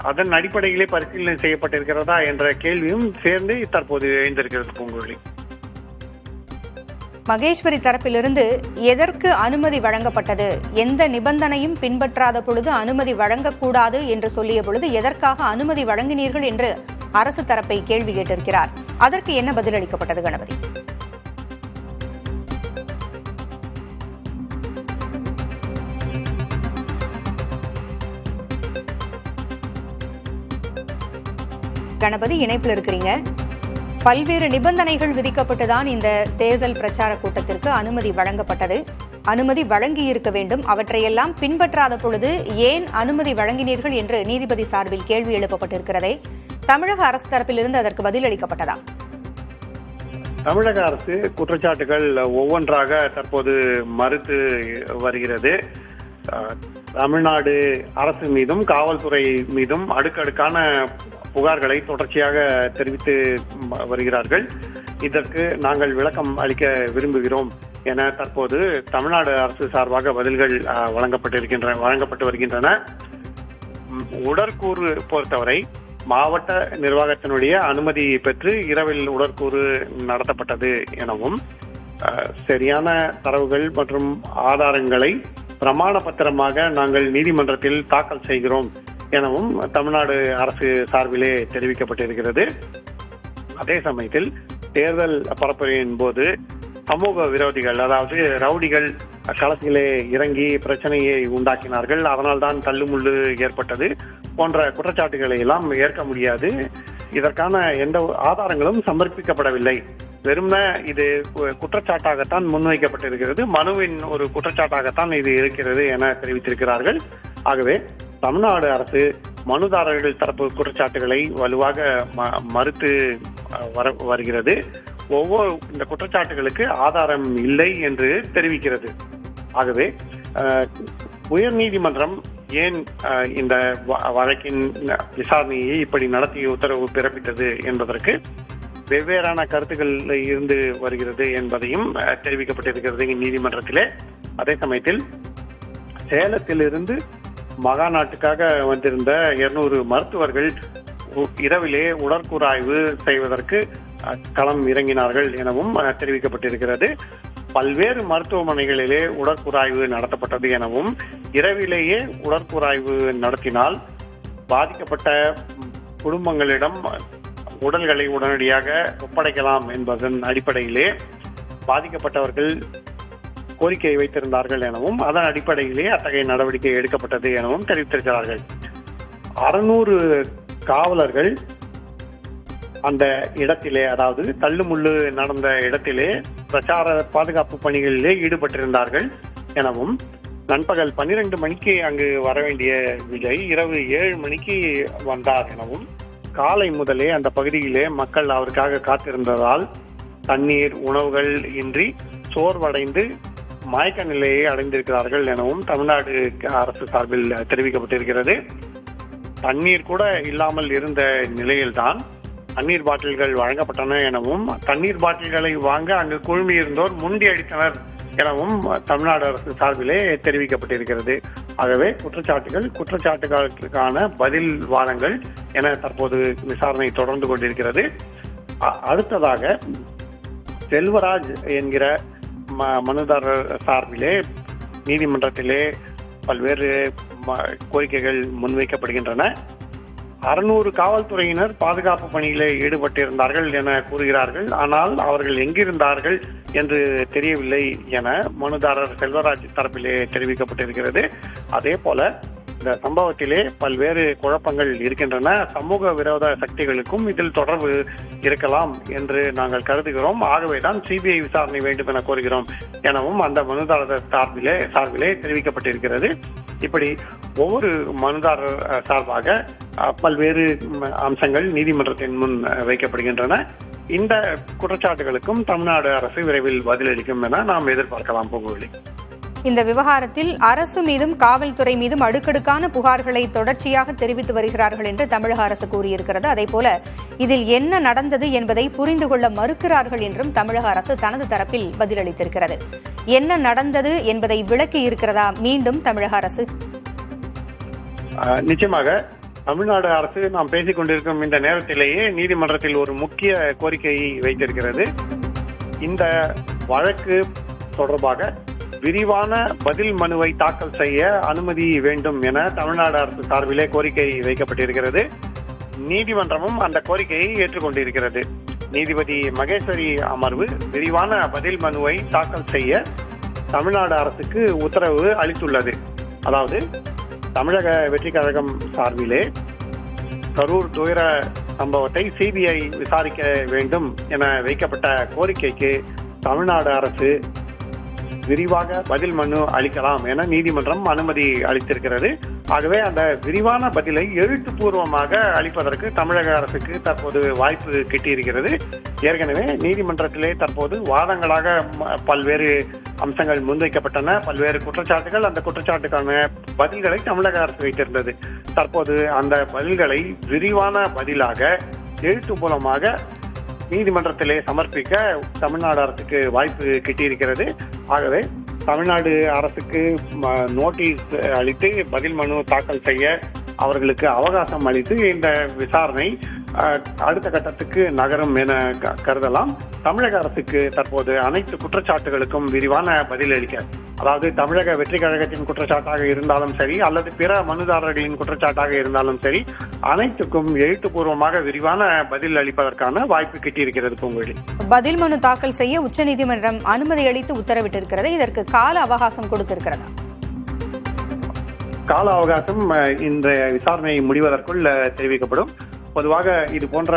அதன் அடிப்படையிலே பரிசீலனை செய்யப்பட்டிருக்கிறதா என்ற கேள்வியும் சேர்ந்து தற்போது எழுந்திருக்கிறது. பூங்குழலி, மகேஸ்வரி தரப்பிலிருந்து எதற்கு அனுமதி வழங்கப்பட்டது, எந்த நிபந்தனையும் பின்பற்றாத பொழுது அனுமதி வழங்கக்கூடாது என்று சொல்லிய பொழுது எதற்காக அனுமதி வழங்கினீர்கள் என்று அரசு தரப்பை கேள்வி கேட்டிருக்கிறார். அதற்கு என்ன பதிலளிக்கப்பட்டது கணபதி? கணபதி, இணைப்பில் இருக்கிறீங்க. பல்வேறு நிபந்தனைகள் விதிக்கப்பட்டுதான் இந்த தேர்தல் பிரச்சார கூட்டத்திற்கு அனுமதி வழங்கப்பட்டது. அனுமதி வழங்கியிருக்க வேண்டும். அவற்றையெல்லாம் பின்பற்றாத பொழுது ஏன் அனுமதி வழங்கினீர்கள் என்று நீதிபதி சார்பில் கேள்வி எழுப்பப்பட்டிருக்கிறதே, தமிழக அரசு தரப்பிலிருந்து அதற்கு பதிலளிக்கப்பட்டதா? தமிழக அரசு குற்றச்சாட்டுகள் ஒவ்வொன்றாக தற்போது மறுத்து வருகிறது. தமிழ்நாடு அரசு மீதும் காவல்துறை மீதும் அடுக்கடுக்கான புகார்களை தொடர்ச்சியாக தெரிவித்து வருகிறார்கள். இதற்கு நாங்கள் விளக்கம் அளிக்க விரும்புகிறோம் என தற்போது தமிழ்நாடு அரசு சார்பாக பதில்கள் வழங்கப்பட்டு வருகின்றன. உடற்கூறு பொறுத்தவரை மாவட்ட நிர்வாகத்தினுடைய அனுமதி பெற்று இரவில் உடற்கூறு நடத்தப்பட்டது எனவும், சரியான தரவுகள் மற்றும் ஆதாரங்களை பிரமாண பத்திரமாக நாங்கள் நீதிமன்றத்தில் தாக்கல் செய்கிறோம் எனவும் தமிழ்நாடு அரசு சார்பிலே தெரிவிக்கப்பட்டிருக்கிறது. அதே சமயத்தில் தேர்தல் பரப்புரையின் போது சமூக விரோதிகள், அதாவது ரவுடிகள் களத்திலே இறங்கி பிரச்சனையை உண்டாக்கினார்கள், அதனால்தான் தள்ளுமுள்ளு ஏற்பட்டது போன்ற குற்றச்சாட்டுகளை எல்லாம் ஏற்க முடியாது. இதற்கான எந்த ஆதாரங்களும் சமர்ப்பிக்கப்படவில்லை. வெறும்ன இது குற்றச்சாட்டாகத்தான் முன்வைக்கப்பட்டிருக்கிறது, மனுவின் ஒரு குற்றச்சாட்டாகத்தான் இது இருக்கிறது என தெரிவித்திருக்கிறார்கள். ஆகவே தமிழ்நாடு அரசு மனுதாரர்கள் தரப்பு குற்றச்சாட்டுகளை வலுவாக மறுத்து வருகிறது. ஒவ்வொரு இந்த குற்றச்சாட்டுகளுக்கு ஆதாரம் இல்லை என்று தெரிவிக்கிறது. ஆகவே உயர்நீதிமன்றம் ஏன் இந்த வழக்கின் விசாரணையை இப்படி நடத்தி உத்தரவு பிறப்பித்தது என்பதற்கு வெவ்வேறான கருத்துக்கள் இருந்து வருகிறது என்பதையும் தெரிவிக்கப்பட்டிருக்கிறது நீதிமன்றத்திலே. அதே சமயத்தில் சேலத்திலிருந்து மகாநாட்டுக்காக வந்திருந்த 200 மருத்துவர்கள் இரவிலே உடற்கூறாய்வு செய்வதற்கு களம் இறங்கினார்கள் எனவும் தெரிவிக்கப்பட்டிருக்கிறது. பல்வேறு மருத்துவமனைகளிலே உடற்கூறாய்வு நடத்தப்பட்டது எனவும், இரவிலேயே உடற்கூறாய்வு நடத்தினால் பாதிக்கப்பட்ட குடும்பங்களிடம் உடல்களை உடனடியாக ஒப்படைக்கலாம் என்பதன் அடிப்படையிலே பாதிக்கப்பட்டவர்கள் கோரிக்கை வைத்திருந்தார்கள் எனவும், அதன் அடிப்படையிலே அத்தகைய நடவடிக்கை எடுக்கப்பட்டது எனவும் தெரிவித்திருக்கிறார்கள். 600 காவலர்கள் அந்த இடத்திலே, அதாவது தள்ளுமுள்ளு நடந்த இடத்திலே பிரச்சார பாதுகாப்பு பணிகளிலே ஈடுபட்டிருந்தார்கள் எனவும், நண்பகல் 12 மணிக்கு அங்கு வர வேண்டிய விஜய் இரவு 7 மணிக்கு வந்தார் எனவும், காலை முதலே அந்த பகுதியிலே மக்கள் அவருக்காக காத்திருந்ததால் தண்ணீர் உணவுகள் இன்றி சோர்வடைந்து மயக்க நிலையை அடைந்திருக்கிறார்கள் எனவும் தமிழ்நாடு அரசு சார்பில் தெரிவிக்கப்பட்டிருக்கிறது. தண்ணீர் கூட இல்லாமல் இருந்த நிலையில்தான் தண்ணீர் பாட்டில்கள் வழங்கப்பட்டன எனவும், தண்ணீர் பாட்டில்களை வாங்க அங்கு குழுமியிருந்தோர் முண்டி அடித்தனர் எனவும் தமிழ்நாடு அரசு சார்பிலே தெரிவிக்கப்பட்டிருக்கிறது. ஆகவே குற்றச்சாட்டுகளுக்கான பதில் வாதங்கள் என தற்போது விசாரணை தொடர்ந்து கொண்டிருக்கிறது. அடுத்ததாக செல்வராஜ் என்கிற மனுதாரர் சார்பிலே நீதிமன்றத்திலே பல்வேறு கோரிக்கைகள் முன்வைக்கப்படுகின்றன. 600 காவல்துறையினர் பாதுகாப்பு பணியிலே ஈடுபட்டிருந்தார்கள் என கூறுகிறார்கள். ஆனால் அவர்கள் எங்கிருந்தார்கள் என்று தெரியவில்லை என மனுதாரர் செல்வராஜ் தரப்பிலே தெரிவிக்கப்பட்டிருக்கிறது. அதே போல இந்த சம்பவத்திலே பல்வேறு குழப்பங்கள் இருக்கின்றன. சமூக விரோத சக்திகளுக்கும் இதில் தொடர்பு இருக்கலாம் என்று நாங்கள் கருதுகிறோம். ஆகவேதான் சிபிஐ விசாரணை வேண்டும் என கோருகிறோம் எனவும் அந்த மனுதாரர் சார்பிலே தெரிவிக்கப்பட்டிருக்கிறது. இப்படி ஒவ்வொரு மனுதாரர் சார்பாக பல்வேறு அம்சங்கள் நீதிமன்றத்தின் முன் வைக்கப்படுகின்றன. இந்த குற்றச்சாட்டுகளுக்கும் தமிழ்நாடு அரசு விரைவில் பதிலளிக்கும் என நாம் எதிர்பார்க்கலாம். போகுவழி இந்த விவகாரத்தில் அரசு மீதும் காவல்துறை மீதும் அடுக்கடுக்கான புகார்களை தொடர்ச்சியாக தெரிவித்து வருகிறார்கள் என்று தமிழக அரசு கூறியிருக்கிறது. அதேபோல இதில் என்ன நடந்தது என்பதை புரிந்து கொள்ள மறுக்கிறார்கள் என்றும் தமிழக அரசு தனது தரப்பில் பதிலளித்திருக்கிறது. என்ன நடந்தது என்பதை விளக்கி இருக்கிறதா மீண்டும் தமிழக அரசு? நிச்சயமாக தமிழ்நாடு அரசு நாம் பேசிக் கொண்டிருக்கும் இந்த நேரத்திலேயே நீதிமன்றத்தில் ஒரு முக்கிய கோரிக்கையை வைத்திருக்கிறது. இந்த வழக்கு தொடர்பாக விரிவான பதில் மனுவை தாக்கல் செய்ய அனுமதி வேண்டும் என தமிழ்நாடு அரசு சார்பிலே கோரிக்கை வைக்கப்பட்டிருக்கிறது. நீதிமன்றமும் அந்த கோரிக்கையை ஏற்றுக்கொண்டிருக்கிறது. நீதிபதி மகேஸ்வரி அமர்வு விரிவான பதில் மனுவை தாக்கல் செய்ய தமிழ்நாடு அரசுக்கு உத்தரவு அளித்துள்ளது. அதாவது தமிழக வெற்றி கழகம் சார்பிலே கரூர் துயர சம்பவத்தை சிபிஐ விசாரிக்க வேண்டும் என வைக்கப்பட்ட கோரிக்கைக்கு தமிழ்நாடு அரசு விரிவாக பதில் மனு அளிக்கலாம் என நீதிமன்றம் அனுமதி அளித்திருக்கிறது. ஆகவே அந்த விரிவான பதிலை எழுத்துப்பூர்வமாக அளிப்பதற்கு தமிழக அரசுக்கு தற்போது வாய்ப்பு கிட்டியிருக்கிறது. ஏற்கனவே நீதிமன்றத்திலே தற்போது வாதங்களாக பல்வேறு அம்சங்கள் முன்வைக்கப்பட்டன, பல்வேறு குற்றச்சாட்டுகள். அந்த குற்றச்சாட்டுக்கான பதில்களை தமிழக அரசு வைத்திருந்தது. தற்போது அந்த பதில்களை விரிவான பதிலாக எழுத்து மூலமாக நீதிமன்றத்திலே சமர்ப்பிக்க தமிழ்நாடு அரசுக்கு வாய்ப்பு கிட்டியிருக்கிறது. ஆகவே தமிழ்நாடு அரசுக்கு நோட்டீஸ் அளித்து பதில் மனு தாக்கல் செய்ய அவர்களுக்கு அவகாசம் அளித்து இந்த விசாரணை அடுத்த கட்டத்துக்கு நகரும் என கருதலாம். தமிழக அரசுக்கு தற்போது அனைத்து குற்றச்சாட்டுகளுக்கும் விரிவான பதில் அளிக்க, அதாவது தமிழக வெற்றி கழகத்தின் குற்றச்சாட்டாக இருந்தாலும் சரி அல்லது பிற மனுதாரர்களின் குற்றச்சாட்டாக இருந்தாலும் சரி, அனைத்துக்கும் எழுத்துப்பூர்வமாக விரிவான பதில் அளிப்பதற்கான வாய்ப்பு கிட்டியிருக்கிறது. பூங்குழலி, பதில் மனு தாக்கல் செய்ய உச்சநீதிமன்றம் அனுமதி அளித்து உத்தரவிட்டிருக்கிறது. இதற்கு கால அவகாசம் கொடுத்திருக்கிறதா? கால அவகாசம் இந்த விசாரணை முடிவதற்குள் தெரிவிக்கப்படும். பொதுவாக இது போன்ற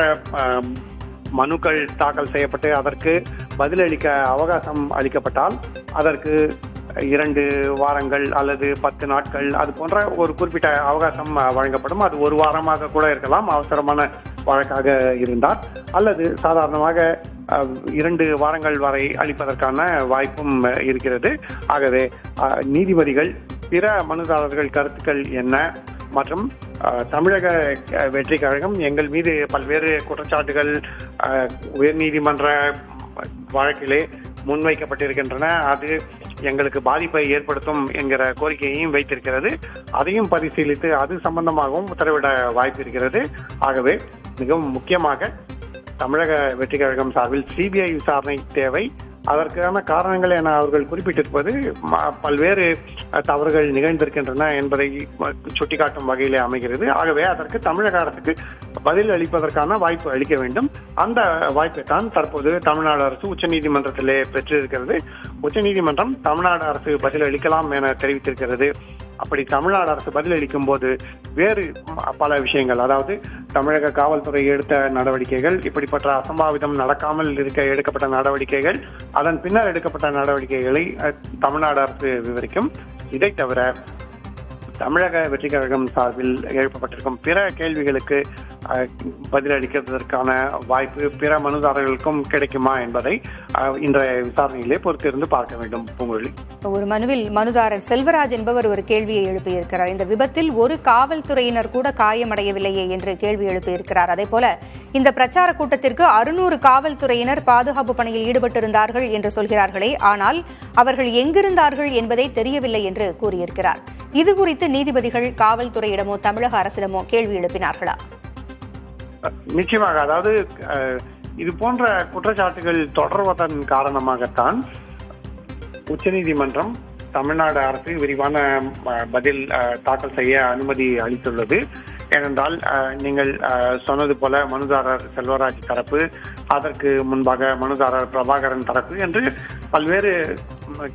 மனுக்கள் தாக்கல் செய்யப்பட்டு அதற்கு பதிலளிக்க அவகாசம் அளிக்கப்பட்டால் அதற்கு 2 வாரங்கள் அல்லது 10 நாட்கள் அது போன்ற ஒரு குறிப்பிட்ட அவகாசம் வழங்கப்படும். அது 1 வாரமாக கூட இருக்கலாம் அவசரமான வழக்காக இருந்தால், அல்லது சாதாரணமாக 2 வாரங்கள் வரை அளிப்பதற்கான வாய்ப்பும் இருக்கிறது. ஆகவே நீதிபதிகள் பிற மனுதாரர்கள் கருத்துக்கள் என்ன மற்றும் தமிழக வெற்றி கழகம் எங்கள் மீது பல்வேறு குற்றச்சாட்டுகள் உயர்நீதிமன்ற வழக்கிலே முன்வைக்கப்பட்டிருக்கின்றன, அது எங்களுக்கு பாதிப்பை ஏற்படுத்தும் என்கிற கோரிக்கையையும் வைத்திருக்கிறது. அதையும் பரிசீலித்து அது சம்பந்தமாகவும் உத்தரவிட வாய்ப்பு இருக்கிறது. ஆகவே மிகவும் முக்கியமாக தமிழக வெற்றி கழகம் சார்பில் சிபிஐ விசாரணை தேவை. அதற்கான காரணங்கள் என அவர்கள் குறிப்பிட்டிருப்பது பல்வேறு தவறுகள் நிகழ்ந்திருக்கின்றன என்பதை சுட்டிக்காட்டும் வகையிலே அமைகிறது. ஆகவே அதற்கு தமிழக அரசுக்கு பதில் அளிப்பதற்கான வாய்ப்பு அளிக்க வேண்டும். அந்த வாய்ப்பை தான் தற்போது தமிழ்நாடு அரசு உச்சநீதிமன்றத்திலே பெற்றிருக்கிறது. உச்சநீதிமன்றம் தமிழ்நாடு அரசு பதில் அளிக்கலாம் என தெரிவித்திருக்கிறது. அப்படி தமிழ்நாடு அரசு பதிலளிக்கும் போது வேறு பல விஷயங்கள், அதாவது தமிழக காவல்துறை எடுத்த நடவடிக்கைகள், இப்படிப்பட்ட அசம்பாவிதம் நடக்காமல் இருக்க எடுக்கப்பட்ட நடவடிக்கைகள், அதன் பின்னர் எடுக்கப்பட்ட நடவடிக்கைகளை தமிழ்நாடு அரசு விவரிக்கும். இதை தவிர தமிழக வெற்றி கழகம் சார்பில் எழுப்பப்பட்டிருக்கும் பிற கேள்விகளுக்கு பதிலளிக்கிறதற்கான வாய்ப்பு பிற மனுதாரர்களுக்கும் கிடைக்குமா என்பதை இன்றைய விசாரணையிலே பொறுத்திருந்து பார்க்க வேண்டும். பூங்குழலி, ஒரு மனுவில் மனுதாரர் செல்வராஜ் என்பவர் ஒரு கேள்வியை எழுப்பியிருக்கிறார். இந்த விபத்தில் ஒரு காவல்துறையினர் கூட காயமடையவில்லையே என்று கேள்வி எழுப்பியிருக்கிறார். அதே போல இந்த பிரச்சார கூட்டத்திற்கு 600 காவல்துறையினர் பாதுகாப்பு பணியில் ஈடுபட்டிருந்தார்கள் என்று சொல்கிறார்களே, ஆனால் அவர்கள் எங்கிருந்தார்கள் என்பதை தெரியவில்லை என்று கூறியிருக்கிறார். இது குறித்து நீதிபதிகள் காவல்துறையிடமோ தமிழக அரசிடமோ கேள்வி எழுப்பினார்களா? நிச்சயமாக, அதாவது இது போன்ற குற்றச்சாட்டுகள் தொடர்வதன் காரணமாகத்தான் உச்சநீதிமன்றம் தமிழ்நாடு அரசு விரிவான பதில் தாக்கல் செய்ய அனுமதி அளித்துள்ளது. ஏனென்றால் நீங்கள் சொன்னது போல மனுதாரர் செல்வராஜ் தரப்பு, அதற்கு முன்பாக மனுதாரர் பிரபாகரன் தரப்பு என்று பல்வேறு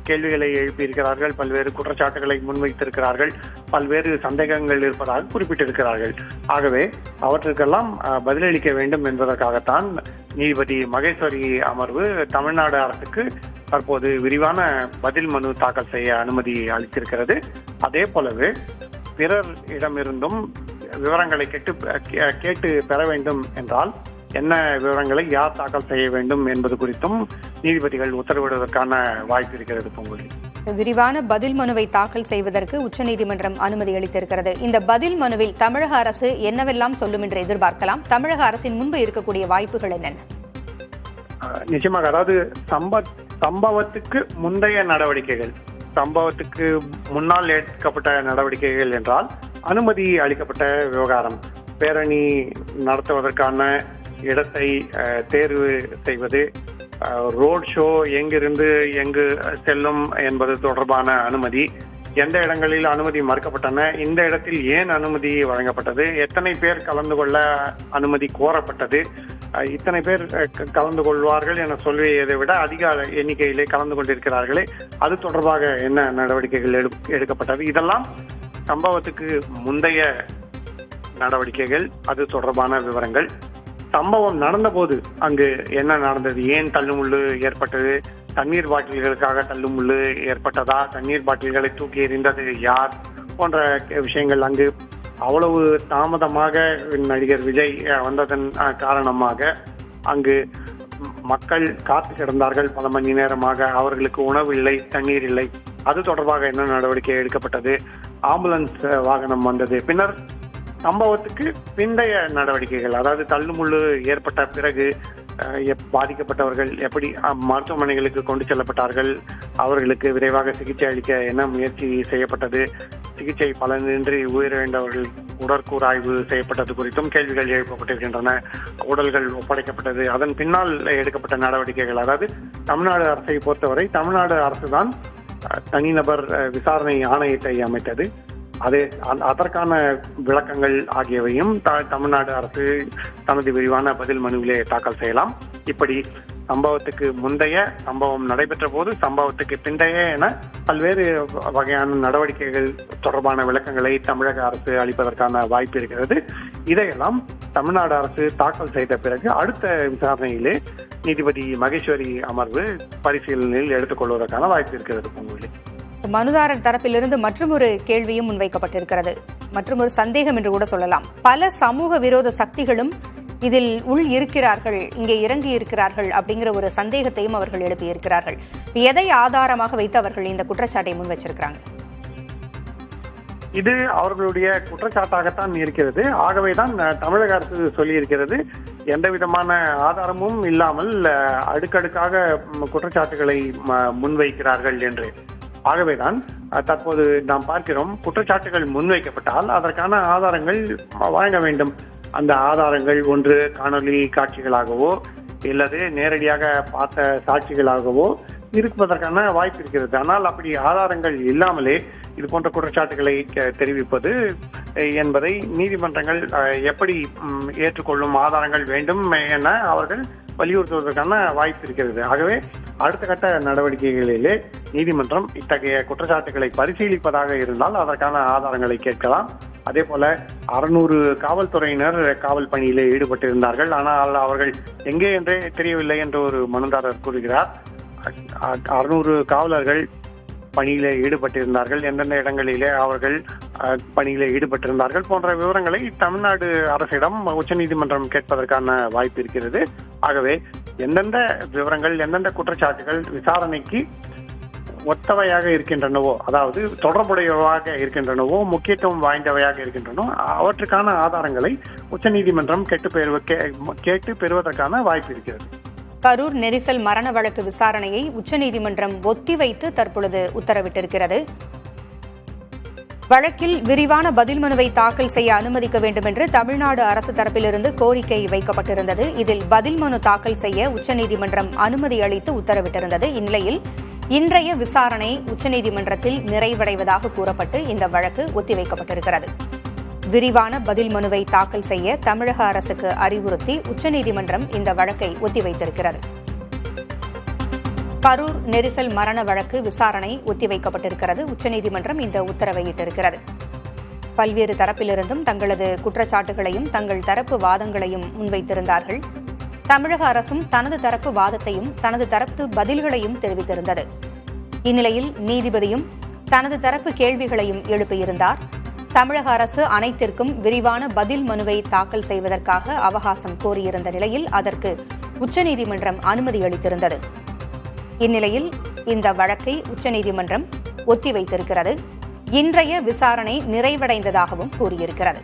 கேள்விகளை எழுப்பியிருக்கிறார்கள், பல்வேறு குற்றச்சாட்டுகளை முன்வைத்திருக்கிறார்கள், பல்வேறு சந்தேகங்கள் இருப்பதாக குறிப்பிட்டிருக்கிறார்கள். ஆகவே அவற்றுக்கெல்லாம் பதிலளிக்க வேண்டும் என்பதற்காகத்தான் நீதிபதி மகேஸ்வரி அமர்வு தமிழ்நாடு அரசுக்கு தற்போது விரிவான பதில் மனு தாக்கல் செய்ய அனுமதி அளித்திருக்கிறது. அதே போலவே பிறர் இடமிருந்தும் விவரங்களை கேட்டு பெற வேண்டும் என்றால் என்ன விவரங்களை யார் தாக்கல் செய்ய வேண்டும் என்பது குறித்தும் நீதிபதிகள் உத்தரவிடுவதற்கான வாய்ப்பு இருக்கிறது. பூங்குழலி, விரிவான பதில் மனுவை தாக்கல் செய்வதற்கு உச்சநீதிமன்றம் அனுமதி அளித்திருக்கிறது. இந்த பதில் மனுவில் தமிழக அரசு என்னவெல்லாம் சொல்லும் என்று எதிர்பார்க்கலாம்? தமிழக அரசின் முன்பு இருக்கக்கூடிய வாய்ப்புகள் என்னென்ன? நிச்சயமாக, அதாவது சம்பவத்துக்கு முந்தைய நடவடிக்கைகள், சம்பவத்துக்கு முன்னால் எடுக்கப்பட்ட நடவடிக்கைகள் என்றால் அனுமதி அளிக்கப்பட்ட விவகாரம், பேரணி நடத்துவதற்கான இடத்தை தேர்வு செய்வது, ரோட் ஷோ எங்கிருந்து எங்கு செல்லும் என்பது தொடர்பான அனுமதி, எந்த இடங்களில் அனுமதி மறுக்கப்பட்டன, இந்த இடத்தில் ஏன் அனுமதி வழங்கப்பட்டது, எத்தனை பேர் கலந்து கொள்ள அனுமதி கோரப்பட்டது, இத்தனை பேர் கலந்து கொள்வார்கள் என சொல்லியதை விட அதிக எண்ணிக்கையிலே கலந்து கொண்டிருக்கிறார்களே, அது தொடர்பாக என்ன நடவடிக்கைகள் எடுக்கப்பட்டது, இதெல்லாம் சம்பவத்துக்கு முந்தைய நடவடிக்கைகள், அது தொடர்பான விவரங்கள். சம்பவம் நடந்தபோது அங்கு என்ன நடந்தது, ஏன் தள்ளுமுள்ளு ஏற்பட்டது, தண்ணீர் பாட்டில்களுக்காக தள்ளுமுள்ளு ஏற்பட்டதா, தண்ணீர் பாட்டில்களை தூக்கி எறிந்தது யார் போன்ற விஷயங்கள் அங்கு அவ்வளவு தாமதமாக நடிகர் விஜய் வந்ததன் காரணமாக அங்கு மக்கள் காத்து கிடந்தார்கள் பல மணி நேரமாக. அவர்களுக்கு உணவு இல்லை, தண்ணீர் இல்லை. அது தொடர்பாக என்ன நடவடிக்கை எடுக்கப்பட்டது, ஆம்புலன்ஸ் வாகனம் வந்தது. பின்னர் சம்பவத்துக்கு பிந்தைய நடவடிக்கைகள், அதாவது தள்ளுமுள்ளு ஏற்பட்ட பிறகு பாதிக்கப்பட்டவர்கள் எப்படி மருத்துவமனைகளுக்கு கொண்டு செல்லப்பட்டார்கள், அவர்களுக்கு விரைவாக சிகிச்சை அளிக்க என்ன முயற்சி செய்யப்பட்டது, சிகிச்சை பலனின்றி உயிரிழந்தவர்கள் உடற்கூறாய்வு செய்யப்பட்டது குறித்தும் கேள்விகள் எழுப்பப்பட்டிருக்கின்றன. உடல்கள் ஒப்படைக்கப்பட்டது. அதன் பின்னால் எடுக்கப்பட்ட நடவடிக்கைகள், அதாவது தமிழ்நாடு அரசை பொறுத்தவரை தமிழ்நாடு அரசுதான் தனிநபர் விசாரணை ஆணையத்தை அமைத்தது. அதற்கான விளக்கங்கள் ஆகியவையும் தமிழ்நாடு அரசு தனது விரிவான பதில் மனுவிலே தாக்கல் செய்யலாம். இப்படி சம்பவத்துக்கு முந்தைய, சம்பவம் நடைபெற்ற போது, சம்பவத்துக்கு பிந்தைய என பல்வேறு வகையான நடவடிக்கைகள் தொடர்பான விளக்கங்களை தமிழக அரசு அளிப்பதற்கான வாய்ப்பு இருக்கிறது. இதையெல்லாம் தமிழ்நாடு அரசு தாக்கல் செய்த பிறகு அடுத்த விசாரணையிலே நீதிபதி மகேஸ்வரி அமர்வு பரிசீலனையில் எடுத்துக்கொள்வதற்கான வாய்ப்பு இருக்கிறது. பொங்குவிலே மனுதாரர் தரப்பிலிருந்து மற்றொரு கேள்வியும் முன்வைக்கப்பட்டிருக்கிறது, மற்றொரு சந்தேகம் என்று கூட சொல்லலாம். பல சமூக விரோத சக்திகளும் இதில் உள் இருக்கிறார்கள், இங்கே இறங்கி இருக்கிறார்கள் அப்படிங்கிற ஒரு சந்தேகத்தையும் அவர்கள் எழுப்பியிருக்கிறார்கள். எதை ஆதாரமாக வைத்து அவர்கள் இந்த குற்றச்சாட்டை முன் வச்சிருக்கிறாங்க? இது அவர்களுடைய குற்றச்சாட்டாகத்தான் இருக்கிறது. ஆகவேதான் தமிழக அரசு சொல்லியிருக்கிறது, எந்த விதமான ஆதாரமும் இல்லாமல் அடுக்கடுக்காக குற்றச்சாட்டுகளை முன்வைக்கிறார்கள் என்று. ஆகவேதான் தற்போது நாம் பார்க்கிறோம், குற்றச்சாட்டுகள் முன்வைக்கப்பட்டால் அதற்கான ஆதாரங்கள் வழங்க வேண்டும். அந்த ஆதாரங்கள் ஒன்று காணொலி காட்சிகளாகவோ அல்லது நேரடியாக பார்த்த சாட்சிகளாகவோ இருப்பதற்கான வாய்ப்பு இருக்கிறது. ஆனால் அப்படி ஆதாரங்கள் இல்லாமலே இது போன்ற குற்றச்சாட்டுகளை தெரிவிப்பது என்பதை நீதிமன்றங்கள் எப்படி ஏற்றுக்கொள்ளும், ஆதாரங்கள் வேண்டும் என அவர்கள் வலியுறுத்துவதற்கான வாய்ப்பு இருக்கிறது. ஆகவே அடுத்த கட்ட நடவடிக்கைகளிலே நீதிமன்றம் இத்தகைய குற்றச்சாட்டுகளை பரிசீலிப்பதாக இருந்தால் அதற்கான ஆதாரங்களை கேட்கலாம். அதே போல 600 காவல்துறையினர் காவல் பணியிலே ஈடுபட்டிருந்தார்கள். ஆனால் அவர்கள் எங்கே என்றே தெரியவில்லை என்று ஒரு மனுதாரர் கூறுகிறார். 600 காவலர்கள் பணியிலே ஈடுபட்டிருந்தார்கள், எந்தெந்த இடங்களிலே அவர்கள் பணியிலே ஈடுபட்டிருந்தார்கள் போன்ற விவரங்களை தமிழ்நாடு அரசிடம் உச்சநீதிமன்றம் கேட்பதற்கான வாய்ப்பு இருக்கிறது. ஆகவே எந்தெந்த விவரங்கள், எந்தெந்த குற்றச்சாட்டுகள் விசாரணைக்கு ஒத்தவையாக இருக்கின்றனவோ, அதாவது தொடர்புடையவாக இருக்கின்றனவோ, முக்கியத்துவம் வாய்ந்தவையாக இருக்கின்றனோ, அவற்றுக்கான ஆதாரங்களை உச்சநீதிமன்றம் கேட்டு பெறுவதற்கான வாய்ப்பு இருக்கிறது. கரூர் நெரிசல் மரண வழக்கு விசாரணையை உச்சநீதிமன்றம் ஒத்திவைத்து தற்பொழுது உத்தரவிட்டிருக்கிறது. வழக்கில் விரிவான பதில் மனுவை தாக்கல் செய்ய அனுமதிக்க வேண்டும் என்று தமிழ்நாடு அரசு தரப்பிலிருந்து கோரிக்கை வைக்கப்பட்டிருந்தது. இதில் பதில் மனு தாக்கல் செய்ய உச்சநீதிமன்றம் அனுமதி அளித்து உத்தரவிட்டிருந்தது. இந்நிலையில் இன்றைய விசாரணை உச்சநீதிமன்றத்தில் நிறைவடைவதாக கூறப்பட்டு இந்த வழக்கு ஒத்திவைக்கப்பட்டிருக்கிறது. விரிவான பதில் மனுவை தாக்கல் செய்ய தமிழக அரசுக்கு அறிவுறுத்தி உச்சநீதிமன்றம் இந்த வழக்கை ஒத்திவைத்திருக்கிறது. கரூர் நெரிசல் மரண வழக்கு விசாரணை ஒத்திவைக்கப்பட்டிருக்கிறது. உச்சநீதிமன்றம் இந்த உத்தரவையிட்டிருக்கிறது. பல்வேறு தரப்பிலிருந்தும் தங்களது குற்றச்சாட்டுகளையும் தங்கள் தரப்பு வாதங்களையும் முன்வைத்திருந்தார்கள். தமிழக அரசும் தனது தரப்பு வாதத்தையும் தனது தரப்பு பதில்களையும் தெரிவித்திருந்தது. இந்நிலையில் நீதிபதியும் தனது தரப்பு கேள்விகளையும் எழுப்பியிருந்தார். தமிழக அரசு அனைத்திற்கும் விரிவான பதில் மனுவை தாக்கல் செய்வதற்காக அவகாசம் கோரியிருந்த நிலையில் அதற்கு உச்சநீதிமன்றம் அனுமதி அளித்திருந்தது. இந்நிலையில் இந்த வழக்கை உச்சநீதிமன்றம் ஒத்திவைத்திருக்கிறது. இன்றைய விசாரணை நிறைவடைந்ததாகவும் கூறியிருக்கிறது.